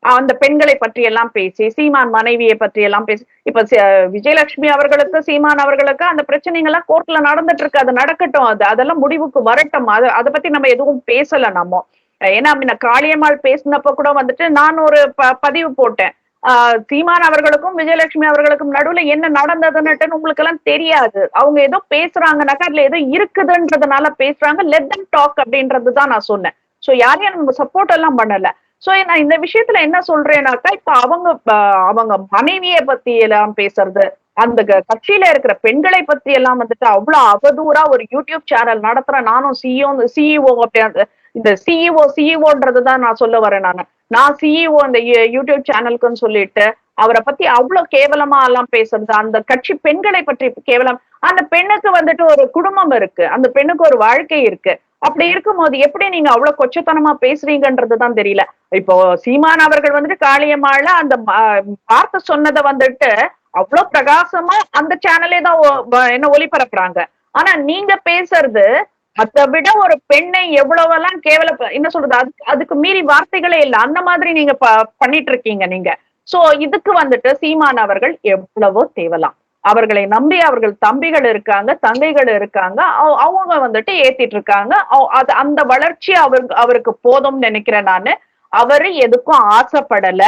அந்த பெண்களை பற்றி எல்லாம் பேசி, சீமான் மனைவியை பற்றி எல்லாம் பேசி, இப்ப விஜயலட்சுமி அவர்களுக்கு சீமான் அவர்களுக்கு அந்த பிரச்சனைகள் எல்லாம் கோர்ட்ல நடந்துட்டு இருக்கு. அது நடக்கட்டும், அதெல்லாம் முடிவுக்கு வரட்டும். அதை பத்தி நம்ம எதுவும் பேசல நம்ம. ஏன்னா காளியம்மாள் பேசினப்ப கூட வந்துட்டு நான் ஒரு பதிவு போட்டேன், சீமான் அவர்களுக்கும் விஜயலட்சுமி அவர்களுக்கும் நடுவுல என்ன நடந்ததுன்னு உங்களுக்கு எல்லாம் தெரியாது. அவங்க ஏதோ பேசுறாங்கன்னாக்கா அதுல ஏதோ இருக்குதுன்றதுனால பேசுறாங்க, லெட் தம் டாக் அப்படின்றதுதான் நான் சொன்னேன். சோ யாரையும் நம்ம சப்போர்ட் எல்லாம் பண்ணல. சோ நான் இந்த விஷயத்துல என்ன சொல்றேன்னாக்கா, இப்ப அவங்க மனைவியை பத்தி எல்லாம் பேசுறது, அந்த கட்சியில இருக்கிற பெண்களை பத்தி எல்லாம் வந்துட்டு அவ்வளவு அவதூறா ஒரு யூடியூப் சேனல் நடத்துற நானும் சிஇஓ இந்த சிஇஓன்றதுதான் நான் சொல்ல வரேன். நான் சிஇஓ அந்த யூடியூப் சேனலுக்குன்னு சொல்லிட்டு அவரை பத்தி அவ்வளவு கேவலமா எல்லாம் பேசுறது, அந்த கட்சி பெண்களை பற்றி கேவலம். அந்த பெண்ணுக்கு வந்துட்டு ஒரு குடும்பம் இருக்கு, அந்த பெண்ணுக்கு ஒரு வாழ்க்கை இருக்கு. அப்படி இருக்கும்போது எப்படி நீங்க அவ்வளவு கொச்சத்தனமா பேசுறீங்கன்றதுதான் தெரியல. இப்போ சீமான் அவர்கள் வந்துட்டு காளியம்மாள அந்த வார்த்தை சொன்னதை வந்துட்டு அவ்வளவு பிரகாசமா அந்த சேனலே தான் என்ன ஒளிபரப்புறாங்க. ஆனா நீங்க பேசுறது அதை விட ஒரு பெண்ணை எவ்வளவெல்லாம் கேவல என்ன சொல்றது, அதுக்கு மீறி வார்த்தைகளே இல்லை. அந்த மாதிரி நீங்க பண்ணிட்டு இருக்கீங்க நீங்க. சோ இதுக்கு வந்துட்டு சீமான் அவர்கள் எவ்வளவோ தேவலாம். அவர்களை நம்பி அவர்கள் தம்பிகள் இருக்காங்க, தங்கைகள் இருக்காங்க, அவங்க வந்துட்டு ஏத்திட்டு இருக்காங்க. அந்த வளர்ச்சி அவருக்கு போதும்னு நினைக்கிறேன் நானு. அவரு எதுக்கும் ஆசைப்படல.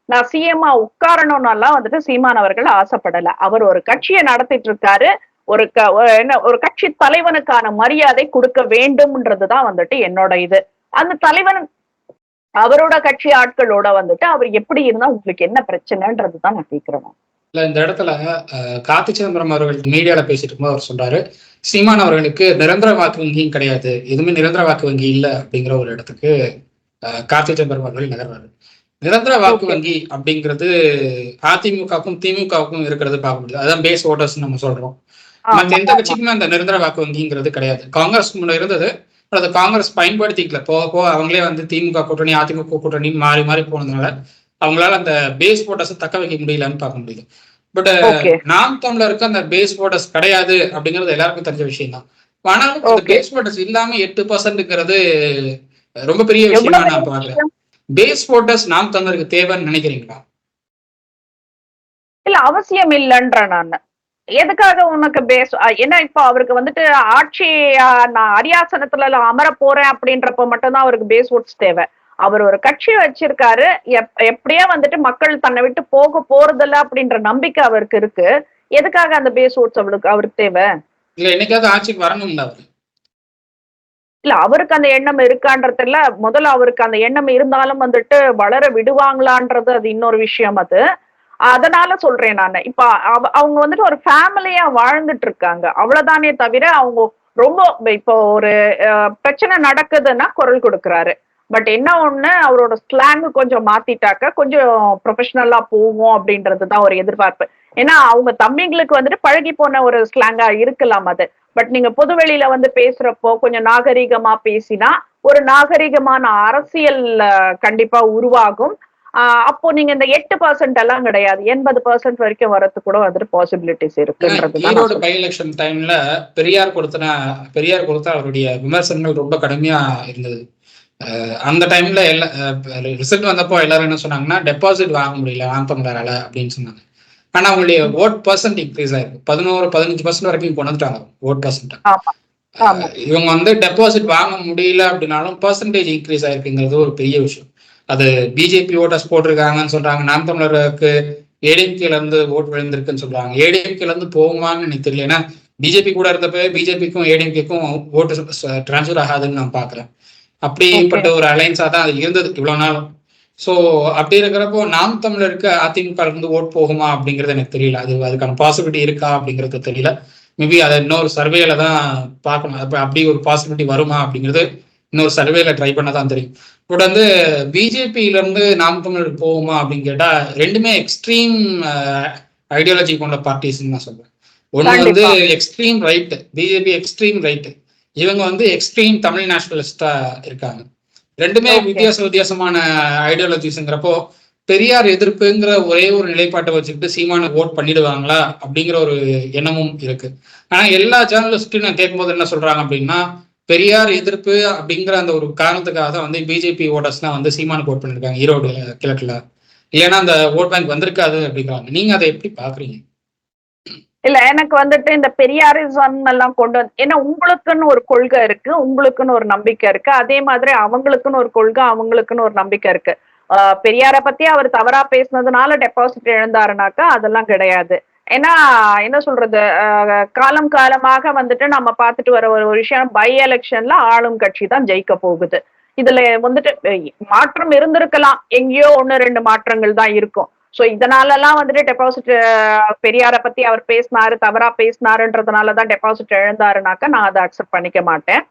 நான் சிஎம்ஆ உட்காரணும்னாலாம் வந்துட்டு சீமான் அவர்கள் ஆசைப்படல. அவர் ஒரு கட்சியை நடத்திட்டு இருக்காரு. ஒரு கட்சி தலைவனுக்கான மரியாதை கொடுக்க வேண்டும்ன்றதுதான் வந்துட்டு என்னோட இது. அந்த தலைவன் அவரோட கட்சி ஆட்களோட வந்துட்டு அவர் எப்படி இருந்தா உங்களுக்கு என்ன பிரச்சனைன்றதுதான் நான் கேட்கிறேன். இல்ல, இந்த இடத்துல கார்த்தி சிதம்பரம் அவர்கள் மீடியால பேசிட்டு இருக்கும்போது அவர் சொல்றாரு, சீமான் அவர்களுக்கு நிரந்தர வாக்கு வங்கியும் கிடையாது, எதுவுமே நிரந்தர வாக்கு வங்கி இல்ல அப்படிங்கிற ஒரு இடத்துக்கு கார்த்தி சிதம்பரம் அவர்கள் நகர்றாரு. நிரந்தர வாக்கு வங்கி அப்படிங்கிறது அதிமுகவுக்கும் திமுகவுக்கும் இருக்கிறது பார்க்க முடியாது. அதான் பேஸ் ஓட்டர்ஸ் நம்ம சொல்றோம். மற்ற எந்த கட்சிக்குமே அந்த நிரந்தர வாக்கு வங்கிங்கிறது கிடையாது. காங்கிரஸ் முன்ன இருந்தது, அது காங்கிரஸ் பயன்படுத்திக்கல. போக அவங்களே வந்து திமுக கூட்டணி அதிமுக கூட்டணி மாறி மாறி போனதுனால அவங்களால அந்த பேஸ் ஓட்டர்ஸ் தக்க வைக்க முடியலன்னு பார்க்க முடியுது. பட் நாம் தமிழருக்கு அந்த பேஸ் ஓட்டர்ஸ் கிடையாது அப்படிங்கிறது எல்லாருக்கும் தெரிஞ்ச விஷயம் தான். ஆனாலும் அந்த பேஸ் ஓட்டர்ஸ் இல்லாம 8%ங்கிறது ரொம்ப பெரிய விஷயமா நான் பாக்குறேன். பேஸ் ஓட்டர்ஸ் நாம் தமிழருக்கு தேவைன்னு நினைக்கிறீங்களா? இல்ல, அவசியம் இல்லைன்ற நான். எதுக்காக உனக்கு பேஸ்? ஏன்னா இப்ப அவருக்கு வந்துட்டு ஆட்சி நான் அரியாசனத்துல அமர போறேன் அப்படின்றப்ப மட்டும்தான் அவருக்கு பேஸ் ஓட்ஸ் தேவை. அவர் ஒரு கட்சி வச்சிருக்காரு. எப்படியே வந்துட்டு மக்கள் தன்னை விட்டு போக போறதில்ல அப்படின்ற நம்பிக்கை அவருக்கு இருக்கு. எதுக்காக அந்த பேஸ் ஓட்ஸ் அவருக்கு தேவை? இல்ல என்னைக்காவது ஆட்சிக்கு வரணும்ல அவரு. இல்ல அவருக்கு அந்த எண்ணம் இருக்கான்றது இல்ல. முதல்ல அவருக்கு அந்த எண்ணம் இருந்தாலும் வந்துட்டு வளர விடுவாங்களான்றது அது இன்னொரு விஷயம் அது. அதனால சொல்றேன் நானு. இப்ப அவங்க வந்துட்டு ஒரு ஃபேமிலியா வாழ்ந்துட்டு இருக்காங்க. அவ்வளவுதானே தவிர அவங்க ரொம்ப இப்போ ஒரு பிரச்சனை நடக்குதுன்னா குரல் கொடுக்குறாரு. பட் என்ன ஒண்ணு அவரோட ஸ்லாங் கொஞ்சம் மாத்திட்டாக்க கொஞ்சம் ப்ரொஃபஷனலா போகும் அப்படின்றதுதான் ஒரு எதிர்பார்ப்பு. ஏன்னா அவங்க தம்பிங்களுக்கு வந்துட்டு பழகி போன ஒரு ஸ்லாங்கா இருக்கலாம் அது. பட் நீங்க பொதுவெளியில வந்து பேசுறப்போ கொஞ்சம் நாகரீகமா பேசினா ஒரு நாகரீகமான அரசியல் கண்டிப்பா உருவாகும். அப்போ நீங்க இந்த 8% எல்லாம் கிடையாது, 80% வரைக்கும் வரது கூட வந்துட்டு பாசிபிலிட்டிஸ் இருக்குன்றது. ஈரோடு பை எலெக்ஷன் டைம்ல பெரியார் கொடுத்த அவருடைய விமர்சனங்கள் ரொம்ப கடுமையா இருந்தது. அந்த டைம்ல ரிசல்ட் வந்தப்போ எல்லாரும் என்ன சொன்னாங்கன்னா டெபாசிட் வாங்க முடியல ஆந்தமிழரால அப்படின்னு சொன்னாங்க. ஆனா அவங்களுடைய ஓட் பர்சன்ட் இன்க்ரீஸ் ஆயிருக்கு. 11-15% வரைக்கும் கொண்டு வந்துட்டாங்க ஓட் பர்சன்ட். இவங்க வந்து டெபாசிட் வாங்க முடியல அப்படின்னாலும் பர்சன்டேஜ் இன்க்ரீஸ் ஆயிருக்குங்கிறது ஒரு பெரிய விஷயம். அது பிஜேபி ஓட்டர்ஸ் போட்டிருக்காங்கன்னு சொல்றாங்க. நாம் தமிழருக்கு ஏடிஎம்கேல இருந்து ஓட் விழுந்திருக்குன்னு சொல்றாங்க. ஏடிஎம்கேல இருந்து போகுமான்னு எனக்கு தெரியல. ஏன்னா பிஜேபி கூட இருந்தப்ப பிஜேபிக்கும் ஏடிஎம்கேக்கும் ஓட்டு டிரான்ஸ்ஃபர் ஆகாதுன்னு நான் பாக்குறேன். அப்படிப்பட்ட ஒரு அலைன்ஸா தான் அது இருந்தது இவ்வளவு நாளும். ஸோ அப்படி இருக்கிறப்போ நாம் தமிழருக்கு அதிமுக இருந்து ஓட் போகுமா அப்படிங்கிறது எனக்கு தெரியல. அதுக்கான பாசிபிலிட்டி இருக்கா அப்படிங்கிறது தெரியல. மேபி அதை இன்னொரு சர்வேல தான் பார்க்கணும். அப்படி ஒரு பாசிபிலிட்டி வருமா அப்படிங்கிறது இன்னொரு சர்வேல ட்ரை பண்ண தான் தெரியும். பட் வந்து பிஜேபியில இருந்து நாம் தமிழருக்கு போகுமா அப்படின்னு கேட்டா ரெண்டுமே எக்ஸ்ட்ரீம் ஐடியாலஜி கொண்ட பார்ட்டிஸ் நான் சொல்றேன். ஒண்ணு வந்து extreme right, BJP extreme right, இவங்க வந்து எக்ஸ்ட்ரீம் தமிழ் நேஷனலிஸ்டா இருக்காங்க. ரெண்டுமே வித்தியாசமான ஐடியாலஜிஸ்ங்கிறப்போ பெரியார் எதிர்ப்புங்கிற ஒரே ஒரு நிலைப்பாட்டை வச்சுக்கிட்டு சீமான ஓட் பண்ணிடுவாங்களா அப்படிங்கிற ஒரு எண்ணமும் இருக்கு. ஆனா எல்லா ஜேர்னலிஸ்டும் நான் கேட்கும்போது என்ன சொல்றாங்க அப்படின்னா பெரியார் எதிர்ப்பு அப்படிங்கிற அந்த ஒரு காரணத்துக்காக தான் வந்து பிஜேபி ஓட்டர்ஸ்லாம் வந்து சீமானுக்கு ஓட் பண்ணிருக்காங்க ஈரோடு கிழக்குல. இல்லைன்னா அந்த ஓட் பேங்க் வந்திருக்காது அப்படிங்கிறாங்க. நீங்க அதை எப்படி பாக்குறீங்க? இல்ல எனக்கு வந்துட்டு இந்த பெரியாரிசம் எல்லாம் கொண்டு வந்து, ஏன்னா உங்களுக்குன்னு ஒரு கொள்கை இருக்கு, உங்களுக்குன்னு ஒரு நம்பிக்கை இருக்கு, அதே மாதிரி அவங்களுக்குன்னு ஒரு கொள்கை, அவங்களுக்குன்னு ஒரு நம்பிக்கை இருக்கு. பெரியார பத்தி அவர் தவறா பேசினதுனால டெபாசிட் இழந்தாருனாக்கா அதெல்லாம் கிடையாது. ஏன்னா என்ன சொல்றது, காலம் காலமாக வந்துட்டு நம்ம பார்த்துட்டு வர ஒரு விஷயம், பை எலெக்ஷன்ல ஆளும் கட்சி தான் ஜெயிக்க போகுது. இதுல வந்துட்டு மாற்றம் இருந்திருக்கலாம், எங்கேயோ 1-2 மாற்றங்கள் தான் இருக்கும். சோ இதனாலலாம் வந்துட்டு டெபாசிட் பெரியார பத்தி அவர் பேசினாரு, தவறா பேசினாருன்றதுனாலதான் டெபாசிட் இழந்தாருனாக்கா நான் அதை அக்செப்ட் பண்ணிக்க மாட்டேன்.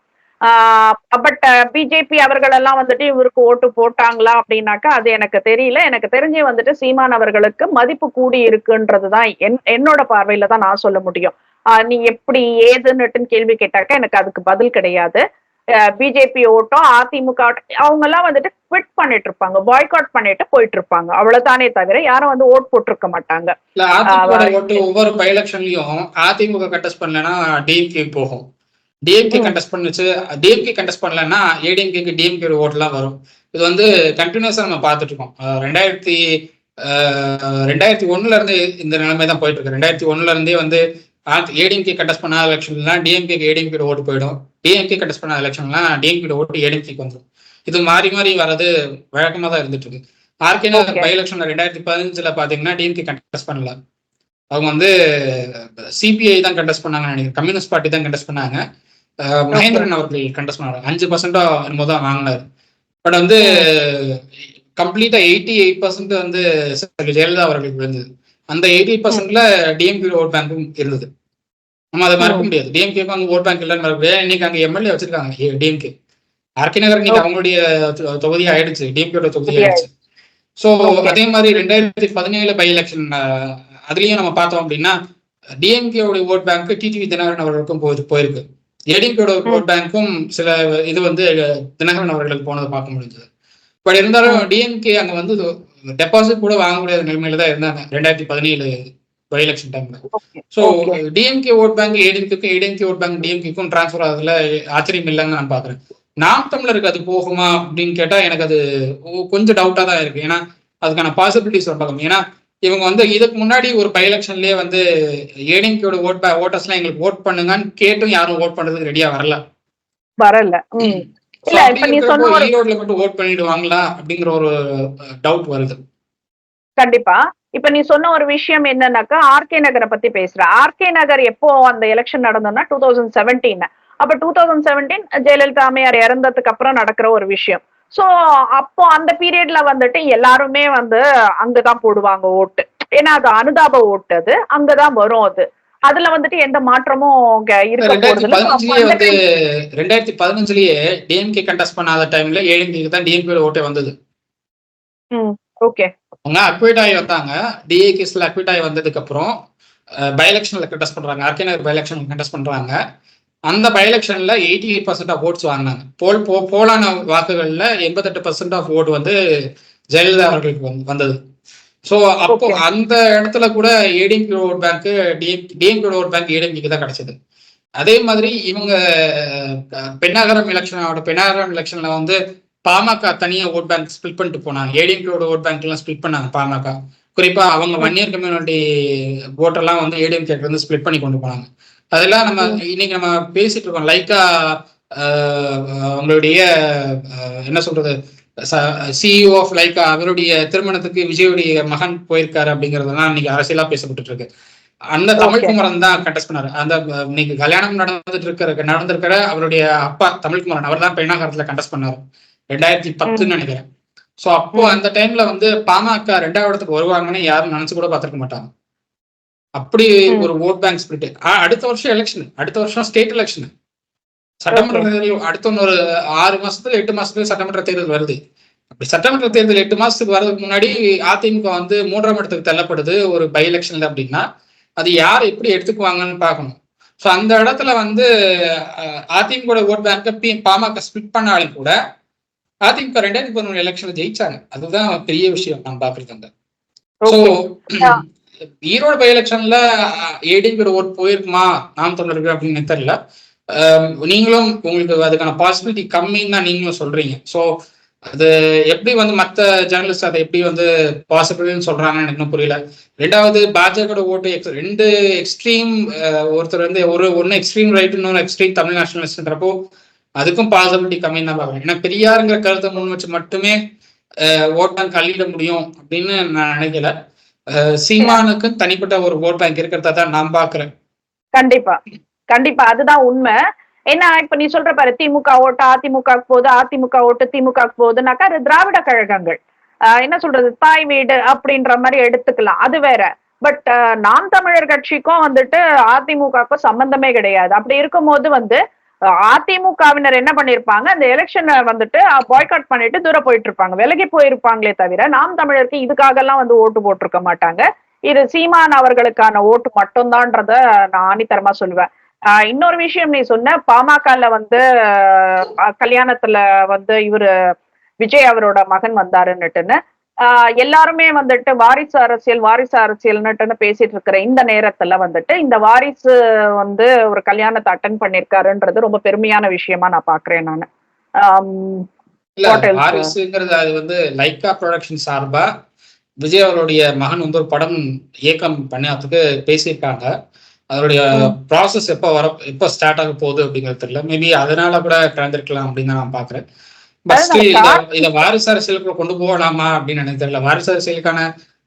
பட் பிஜேபி அவர்கள் எல்லாம் வந்துட்டு இவருக்கு ஓட்டு போட்டாங்களா அப்படின்னாக்கா அது எனக்கு தெரியல. எனக்கு தெரிஞ்சு வந்துட்டு சீமான் அவர்களுக்கு மதிப்பு கூடி இருக்குன்றதுதான் என்னோட பார்வையில தான் நான் சொல்ல முடியும். நீ எப்படி ஏதுன்னுட்டுன்னு கேள்வி கேட்டாக்கா எனக்கு அதுக்கு பதில் கிடையாது. பிஜேபி ஓட்டம், அதிமுக அவங்க எல்லாம் வந்துட்டு குவிட் பண்ணிட்டு இருப்பாங்க, பாய்காட் பண்ணிட்டு போயிட்டு இருப்பாங்க. அவ்வளவுதானே தவிர யாரும் வந்து ஓட் போட்டிருக்க மாட்டாங்க. ஒவ்வொரு பை எலெக்ஷன்லயும் அதிமுக கண்டெஸ்ட் பண்ணலன்னா டிஎம்கே போகும், டிஎம்கே கண்டெஸ்ட் பண்ணுச்சு, டிஎம்கே கண்டெஸ்ட் பண்ணலன்னா ஏடிஎம்கேக்கு டிஎம்கே ஓட் எல்லாம் வரும். இது வந்து கண்டினியூஸா நம்ம பார்த்துட்டு இருக்கோம். 2001 இருந்து இந்த நிலைமை தான் போயிட்டு இருக்கு. 2001 இருந்தே வந்து ஏடிஎம்கே கண்டெஸ்ட் பண்ணாத எலெக்ஷன்லாம் டிஎம்கே ஏடிஎம்கே ஓட்டு போயிடும், டிஎம்கே கண்டெஸ்ட் பண்ணாத எலெக்ஷன்லாம் டிஎம்கே ஓட்டு ஏடிஎம்கேக்கு வந்துடும். இது மாறி மாறி வர்றது வழக்கமா தான் இருந்துட்டு இருக்கு. ஆர்கே நகர் பை எலெக்ஷன்ல 2015 பாத்தீங்கன்னா டிஎம்கே கண்டெஸ்ட் பண்ணல, அவங்க வந்து சிபிஐ தான் கண்டெஸ்ட் பண்ணாங்க நினைக்கிறேன், கம்யூனிஸ்ட் பார்ட்டி தான் கண்டெஸ்ட் பண்ணாங்க. மகேந்திரன் அவர்கள் கண்டெஸ்ட் பண்ணாரு, 5% என்னமோ தான் வாங்கினாரு. பட் வந்து கம்ப்ளீட்டா 88% வந்து ஜெயலலிதா அவர்களுக்கு விழுந்தது. அந்த 88%ல டிஎம்கே ஓட் பேங்கும் இருந்தது. நம்ம அதை மறக்க முடியாது. டிஎம்கேக்கு அங்க ஓட் பேங்க் இல்லைன்னு இன்னைக்கு அங்க எம்எல்ஏ வச்சிருக்காங்க டிஎம்கே. ஆர்கே நகர் இன்னைக்கு அவங்களுடைய தொகுதி ஆயிடுச்சு, டிஎம்கேட தொகுதி ஆயிடுச்சு. சோ அதே மாதிரி 2017 பை எலெக்ஷன் அதுலயும் நம்ம பார்த்தோம் அப்படின்னா டிஎம்கேவுடைய ஓட் பேங்க் டிடிவி தினகரன் அவர்களுக்கும் போயிருக்கு, ஏடிஎம்கேட ஓட் பேங்க்கும் சில இது வந்து தினகரன் அவர்களுக்கு போனதை பார்க்க முடிஞ்சது. பட் இருந்தாலும் டிஎம்கே அங்க வந்து டெபாசிட் கூட வாங்க முடியாத நிலைமையில தான் இருந்தாங்க 2017 பை எலெக்ஷன் டைம்ல. ஸோ டிஎம்கே ஓட் பேங்க் ஏடிஎம்கேக்கும், ஏடிஎம்கே ஓட் பேங்க் டிஎம்கேக்கும் டிரான்ஸ்ஃபர் ஆகுதுல ஆச்சரியம் இல்லைன்னு நான் பாக்குறேன். நாம் தமிழருக்கு அது போகுமா அப்படின்னு கேட்டா எனக்கு அது கொஞ்சம் டவுட்டா தான் இருக்கு. ஏன்னா அதுக்கான பாசிபிலிட்டிஸ் ரொம்ப கம்மி. ஏன்னா இவங்க வந்து இதுக்கு முன்னாடி ஒரு பை எலெக்ஷன்லயே வந்து ஏடிஎம்கேயோட ஓட்டர்ஸ் எல்லாம் எங்களுக்கு ஓட் பண்ணுங்கன்னு கேட்டும் யாரும் ஓட் பண்றதுக்கு ரெடியா வரல. இல்ல இப்ப நீ சொன்ன ஈரோட்ல மட்டும் ஓட் பண்ணிடுவாங்களா அப்படிங்கிற ஒரு டவுட் வருது. கண்டிப்பா. இப்ப நீ சொன்ன ஒரு விஷயம் என்னன்னாக்கா ஆர்கே நகரை பத்தி பேசுற. ஆர்கே நகர் எப்போ அந்த எலெக்ஷன் நடந்ததுன்னா 2017. அப்ப 2017 ஜெயலலிதா அம்மையார் இறந்ததுக்கு அப்புறம் நடக்கிற ஒரு விஷயம். சோ அப்போ அந்த பீரியட்ல வந்துட்டு எல்லாருமே வந்து அங்கதான் போடுவாங்க ஓட்டு. ஏன்னா அது அனுதாப ஓட்டு, அது அங்கதான் வரும். அதுல வந்துட்டு எந்த மாற்றமும் இருக்க போறது இல்ல. 2015லயே டிஎம்கே கண்டெஸ்ட் பண்ணாத டைம்ல ஏடிஎம்கே தான் டிஎம்கே ஓட்டே வந்தது. ஓகே. அவங்க அக்வைட் ஆகி வந்தாங்க. டிஏ கேஸ்ல அக்வைட் ஆகி வந்ததுக்கு அப்புறம் பை எலெக்ஷன்ல கண்டெஸ்ட் பண்றாங்க. RK Nagar by election contest பண்றாங்க. அந்த பை எலெக்ஷன்ல 88% ஆஃப் ஓட்ஸ் வாங்கினாங்க. போலான வாக்குகள்ல 88% ஆஃப் ஓட் வந்து ஜெயலலிதா அவர்களுக்கு வந்தது. ஸோ அப்போ அந்த இடத்துல கூட ADMK vote bank DMK vote bank ஏடிஎம்கேக்கு தான் கிடைச்சது. அதே மாதிரி இவங்க பெண்ணாகரம் எலெக்ஷன்ல வந்து பாமக தனியா ஓட் பேங்க் ஸ்பிளிட் பண்ணிட்டு போனாங்க. ஏடிஎம்கேவோட ஓட் பேங்க் எல்லாம் ஸ்பிளிட் பண்ணாங்க பாமக. குறிப்பா அவங்க வன்னியர் கம்யூனிட்டி ஓட்டெல்லாம் வந்து ஏடிஎம்கே வந்து ஸ்பிளிட் பண்ணி கொண்டு போனாங்க. அதெல்லாம் நம்ம இன்னைக்கு நம்ம பேசிட்டு இருக்கோம். லைக்கா அவங்களுடைய என்ன சொல்றது சிஇஓ ஆஃப் லைக்கா அவருடைய திருமணத்துக்கு விஜயுடைய மகன் போயிருக்காரு அப்படிங்கறதெல்லாம் இன்னைக்கு அரசியலா பேசப்பட்டு இருக்கு. அந்த தமிழ்குமரன் தான் கண்டெஸ்ட் பண்ணாரு. அந்த இன்னைக்கு கல்யாணம் நடந்திருக்கிற அவருடைய அப்பா தமிழ்குமரன் அவர் தான் பெண்ணாகரத்துல கண்டெஸ்ட் பண்ணாரு 2010 நினைக்கிறேன். சோ அப்போ அந்த டைம்ல வந்து பாமக 2வது இடத்துக்கு வருவாங்கன்னு யாரும் நினைச்சு கூட பார்த்திருக்க மாட்டாங்க. அப்படி ஒரு ஓட் பேங்க் ஸ்பிளிட். அடுத்த வருஷம் எலெக்ஷன், அடுத்த வருஷம் ஸ்டேட் எலெக்ஷன், சட்டமன்ற தேர்தல் அடுத்த ஒரு 6 மாசத்துல 8 மாசத்துல சட்டமன்ற தேர்தல் வருது. அப்படி சட்டமன்ற தேர்தல் 8 மாசத்துக்கு வர்றதுக்கு முன்னாடி அதிமுக வந்து 3ஆம் இடத்துக்கு தள்ளப்படுது ஒரு பை எலெக்ஷன்ல அப்படின்னா அது யார் எப்படி எடுத்துக்குவாங்கன்னு பார்க்கணும். ஸோ அந்த இடத்துல வந்து அதிமுக ஓட் பேங்க பாமக ஸ்பிளிட் பண்ணாலும் கூட அதிமுக 2013 எலெக்ஷன்ல ஜெயிச்சாங்க. அதுதான் பெரிய விஷயம் நான் பாக்குறது. ஸோ ஈரோடு பை எலெக்ஷன்ல ஏடிஎம்கே ஓட் போயிருக்குமா நாம் தமிழர்கள் அப்படின்னு தெரியல. நீங்களும் உங்களுக்கு அதுக்கான பாசிபிலிட்டி கம்மின்னு தான் நீங்களும் சொல்றீங்க. ஸோ அது எப்படி வந்து மற்ற ஜேர்னலிஸ்ட் அதை எப்படி வந்து பாசிபிள்னு சொல்றாங்கன்னு எனக்கு புரியல. 2வது பாஜக ஓட்டு 2 எக்ஸ்ட்ரீம், ஒருத்தர் வந்து ஒன்னு எக்ஸ்ட்ரீம் ரைட் இன்னொரு எக்ஸ்ட்ரீம் தமிழ் நேஷனலிஸ்ட்ன்றப்போ அதுக்கும் பாசிபிலிட்டி கம்மின்னு தான் பார்க்குறேன். ஏன்னா பெரியாருங்கிற கருத்தை முன் வச்சு மட்டுமே ஓட் பேங்க் அள்ளிட முடியும் அப்படின்னு நான் நினைக்கல. சீமானுக்கு தனிப்பட்ட ஒரு ஓட் பேங்க் இருக்கிறதா தான் நான் பாக்குறேன். கண்டிப்பா கண்டிப்பா அதுதான் உண்மை. ஏன்னா இப்ப நீ சொல்ற பாரு, திமுக ஓட்டு அதிமுக போகுது, அதிமுக ஓட்டு திமுக போகுதுனாக்கா அது திராவிட கழகங்கள் என்ன சொல்றது தாய் வீடு அப்படின்ற மாதிரி எடுத்துக்கலாம், அது வேற. பட் நாம் தமிழர் கட்சிக்கும் வந்துட்டு அதிமுகவுக்கும் சம்பந்தமே கிடையாது. அப்படி இருக்கும்போது வந்து அதிமுகவினர் என்ன பண்ணிருப்பாங்க, அந்த எலெக்ஷனை வந்துட்டு பாய்காட் பண்ணிட்டு தூரம் போயிட்டு இருப்பாங்க, விலகி போயிருப்பாங்களே தவிர நாம் தமிழருக்கு இதுக்காக எல்லாம் வந்து ஓட்டு போட்டிருக்க மாட்டாங்க. இது சீமான் அவர்களுக்கான ஓட்டு மட்டும்தான்றத நான் ஆணித்தரமா சொல்லுவேன். இன்னொரு விஷயம் நீ சொன்ன பாமகல வந்து கல்யாணத்துல வந்து இவரு விஜய் அவரோட மகன் வந்தாருன்னுட்டுன்னு எல்லாருமே வந்துட்டு வாரிசு அரசியல்னுட்டுன்னு பேசிட்டு இருக்கிற இந்த நேரத்துல வந்துட்டு இந்த வாரிசு வந்து ஒரு கல்யாணத்தை அட்டன் பண்ணிருக்காருன்றது ரொம்ப பெருமையான விஷயமா நான் பாக்குறேன் நானு. வாரிசுங்கிறது அது வந்து லைக்கா ப்ரொடக்ஷன் சார்பா விஜய் அவருடைய மகன் வந்து ஒரு படம் இயக்கம் பண்ணதுக்கு பேசியிருக்காங்க. அதோடைய ப்ராசஸ் எப்போ ஸ்டார்ட் ஆக போகுது அப்படிங்கிறது தெரியல. மேபி அதனால கூட கலந்துருக்கலாம் அப்படின்னு நான் பாக்குறேன். பட் ஸ்டில் இதை வாரிசு அரசியலுக்கு கொண்டு போகலாமா அப்படின்னு எனக்கு தெரியல. வாரிசு அரசியலுக்கான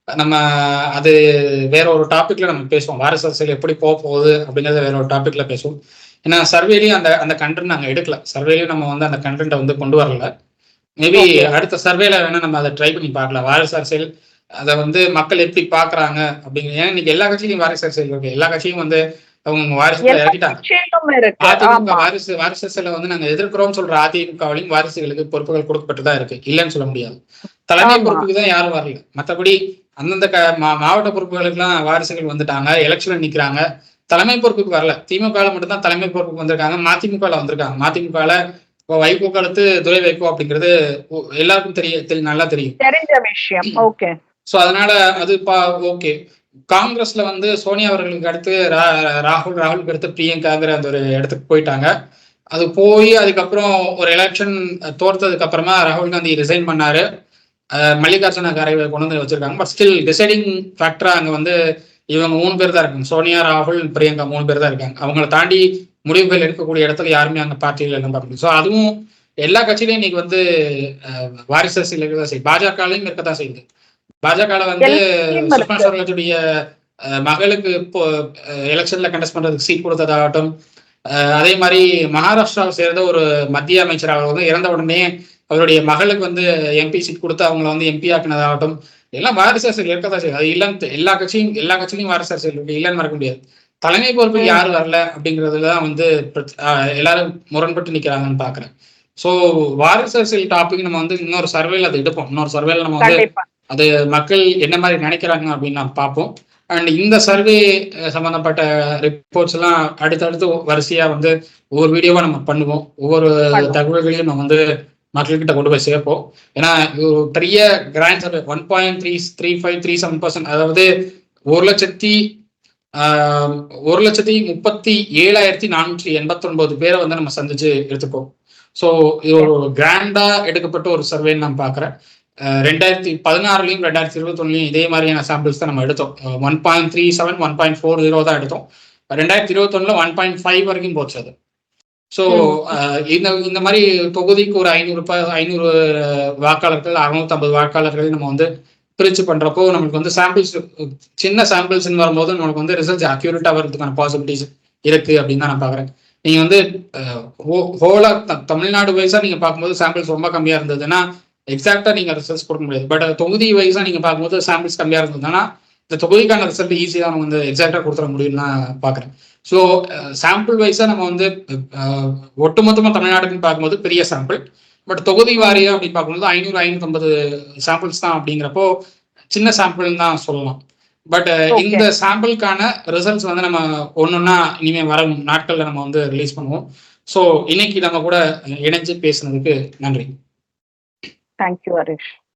நம்ம அது வேற ஒரு டாபிக்ல நம்ம பேசுவோம். வாரிசு அரசியல் எப்படி போக போகுது அப்படிங்கறத வேற ஒரு டாபிக்ல பேசுவோம். ஏன்னா சர்வேலையும் அந்த கண்டென்ட் நாங்க எடுக்கல, சர்வேலையும் நம்ம வந்து அந்த கண்டென்ட்டை வந்து கொண்டு வரல. மேபி அடுத்த சர்வேல வேணா நம்ம அதை ட்ரை பண்ணி பார்க்கலாம். வாரிசு அரசியல் அதை வந்து மக்கள் எப்படி பாக்குறாங்க அப்படிங்கிற. ஏன்னா இன்னைக்கு எல்லா கட்சியும் வாரிசு அரசியல் இருக்கு. எல்லா கட்சியும் வந்து அவங்க வாரிசு இறக்கிட்டாங்க. அதிமுக வாரிசு அரசியலை வந்து நாங்க எதிர்க்கிறோம் சொல்ற அதிமுகவிலையும் வாரிசுகளுக்கு பொறுப்புகள் கொடுக்கப்பட்டுதான் இருக்கு, இல்லைன்னு சொல்ல முடியாது. தலைமை பொறுப்புக்கு தான் யாரும் வரல. மற்றபடி அந்தந்த மாவட்ட பொறுப்புகளுக்கு எல்லாம் வாரிசுகள் வந்துட்டாங்க, எலெக்ஷன்ல நிக்கிறாங்க. தலைமை பொறுப்புக்கு வரல. திமுக மட்டும் தான் தலைமை பொறுப்புக்கு வந்திருக்காங்க, மதிமுக வந்திருக்காங்க. மதிமுக வைகோ காலத்து துரை வைகோ அப்படிங்கிறது எல்லாருக்கும் நல்லா தெரியும், தெரிஞ்ச விஷயம். ஓகே. சோ அதனால அது ஓகே. காங்கிரஸ்ல வந்து சோனியா அவர்களுக்கு அடுத்து ராகுலுக்கு அடுத்து பிரியங்காங்கிற அந்த ஒரு இடத்துக்கு போயிட்டாங்க. அது போய் அதுக்கப்புறம் ஒரு எலெக்ஷன் தோர்த்ததுக்கு அப்புறமா ராகுல் காந்தி ரிசைன் பண்ணாரு. மல்லிகார்ஜுன கார்கே கொண்டு வந்து வச்சிருக்காங்க. பட் ஸ்டில் டிசைடிங் ஃபேக்டரா அங்க வந்து இவங்க 3 பேர் தான் இருக்காங்க. சோனியா, ராகுல், பிரியங்கா 3 பேர் தான் இருக்காங்க. அவங்கள தாண்டி முடிவுகள் எடுக்கக்கூடிய இடத்துல யாருமே அங்க பார்ட்டியில் இல்லை பார்க்க முடியும். ஸோ அதுவும் எல்லா கட்சியிலையும் இன்னைக்கு வந்து வாரிசு அரசியல் இருக்கதான் செய்யுது. பாஜகலையும் இருக்கதான் செய்யுது. பாஜக வந்து சுஷ்மா ஸ்வராஜுடைய மகளுக்கு இப்போ எலெக்ஷன்ல கண்டெஸ்ட் பண்றதுக்கு சீட் கொடுத்ததாகட்டும், அதே மாதிரி மகாராஷ்டிராவை சேர்ந்த ஒரு மத்திய அமைச்சர் அவர் வந்து இறந்த உடனே அவருடைய மகளுக்கு வந்து எம்பி சீட் கொடுத்து அவங்களை வந்து எம்பி ஆக்கினதாகட்டும், எல்லாம் வாரிசு அரசியல் இருக்கதான் செய்யுது. அது இல்லைன்னு எல்லா கட்சியும் வாரிசு அரசியல் இருக்கு, இல்லைன்னு மறக்க முடியாது. தலைமை பொறுப்பில் யாரு வரல அப்படிங்கிறதுலதான் வந்து எல்லாரும் முரண்பட்டு நிக்கிறாங்கன்னு பாக்குறேன். ஸோ வாரிசு அரசியல் டாபிக் நம்ம வந்து இன்னொரு சர்வேல அதை எடுப்போம். இன்னொரு சர்வேல நம்ம வந்து அது மக்கள் என்ன மாதிரி நினைக்கிறாங்க அப்படின்னு நம்ம பார்ப்போம். அண்ட் இந்த சர்வே சம்பந்தப்பட்ட ரிப்போர்ட்ஸ் எல்லாம் அடுத்தடுத்து வரிசையா வந்து ஒவ்வொரு வீடியோவா நம்ம பண்ணுவோம். ஒவ்வொரு தகவல்களையும் நம்ம வந்து மக்கள்கிட்ட கொண்டு போய் சேர்ப்போம். ஏன்னா பெரிய கிராண்ட் சர்வே 1.3537%, அதாவது 1,37,489 பேரை வந்து நம்ம சந்திச்சு எடுத்துப்போம். ஸோ இது ஒரு கிராண்டா எடுக்கப்பட்ட ஒரு சர்வேன்னு நான் பாக்குறேன். 2016 2021 இதே மாதிரியான சாம்பிள்ஸ் தான் நம்ம எடுத்தோம். 1.37 1.40 தான் எடுத்தோம். 2021 1.5 வரைக்கும் போச்சு அது. ஸோ இந்த மாதிரி தொகுதிக்கு ஒரு 500 வாக்காளர்கள், 650 வாக்காளர்கள் நம்ம வந்து பிரிச்சு பண்றப்போ நமக்கு வந்து சாம்பிள்ஸ் சின்ன சாம்பிள்ஸ் வரும்போது நமக்கு வந்து ரிசல்ட்ஸ் அக்யூரேட்டா வரதுக்கான பாசிபிலிட்டிஸ் இருக்கு அப்படின்னு தான் நான் பாக்குறேன். நீங்க வந்து ஹோலா தமிழ்நாடு வைஸா நீங்க பார்க்கும்போது சாம்பிள்ஸ் ரொம்ப கம்மியா இருந்ததுன்னா எக்ஸாக்டா நீங்க ரிசல்ட்ஸ் கொடுக்க முடியாது. பட் தொகுதி வைஸா நீங்க பார்க்கும்போது சாம்பிள்ஸ் கம்மியா இருந்ததுன்னா இந்த தொகுதிக்கான ரிசல்ட் ஈஸியா நம்ம வந்து எக்ஸாக்டா கொடுத்துட முடியும்னு நான் பாக்குறேன். ஸோ சாம்பிள் வைஸா நம்ம வந்து ஒட்டுமொத்தமா தமிழ்நாடுன்னு பார்க்கும்போது பெரிய சாம்பிள், பட் தொகுதி வாரியா அப்படின்னு பார்க்கும்போது 500-550 சாம்பிள்ஸ் தான் அப்படிங்கிறப்போ சின்ன சாம்பிள் தான் சொல்லலாம். பட் இந்த சாம்பிளுக்கான ரிசல்ட்ஸ் வந்து நம்ம ஒன்னொன்னா இனிமே வர நாட்கள்ல நம்ம வந்து ரிலீஸ் பண்ணுவோம். ஸோ இன்னைக்கு நம்ம கூட இணைஞ்சு பேசுனதுக்கு நன்றி. தேங்க்யூ ஹரிஷ்.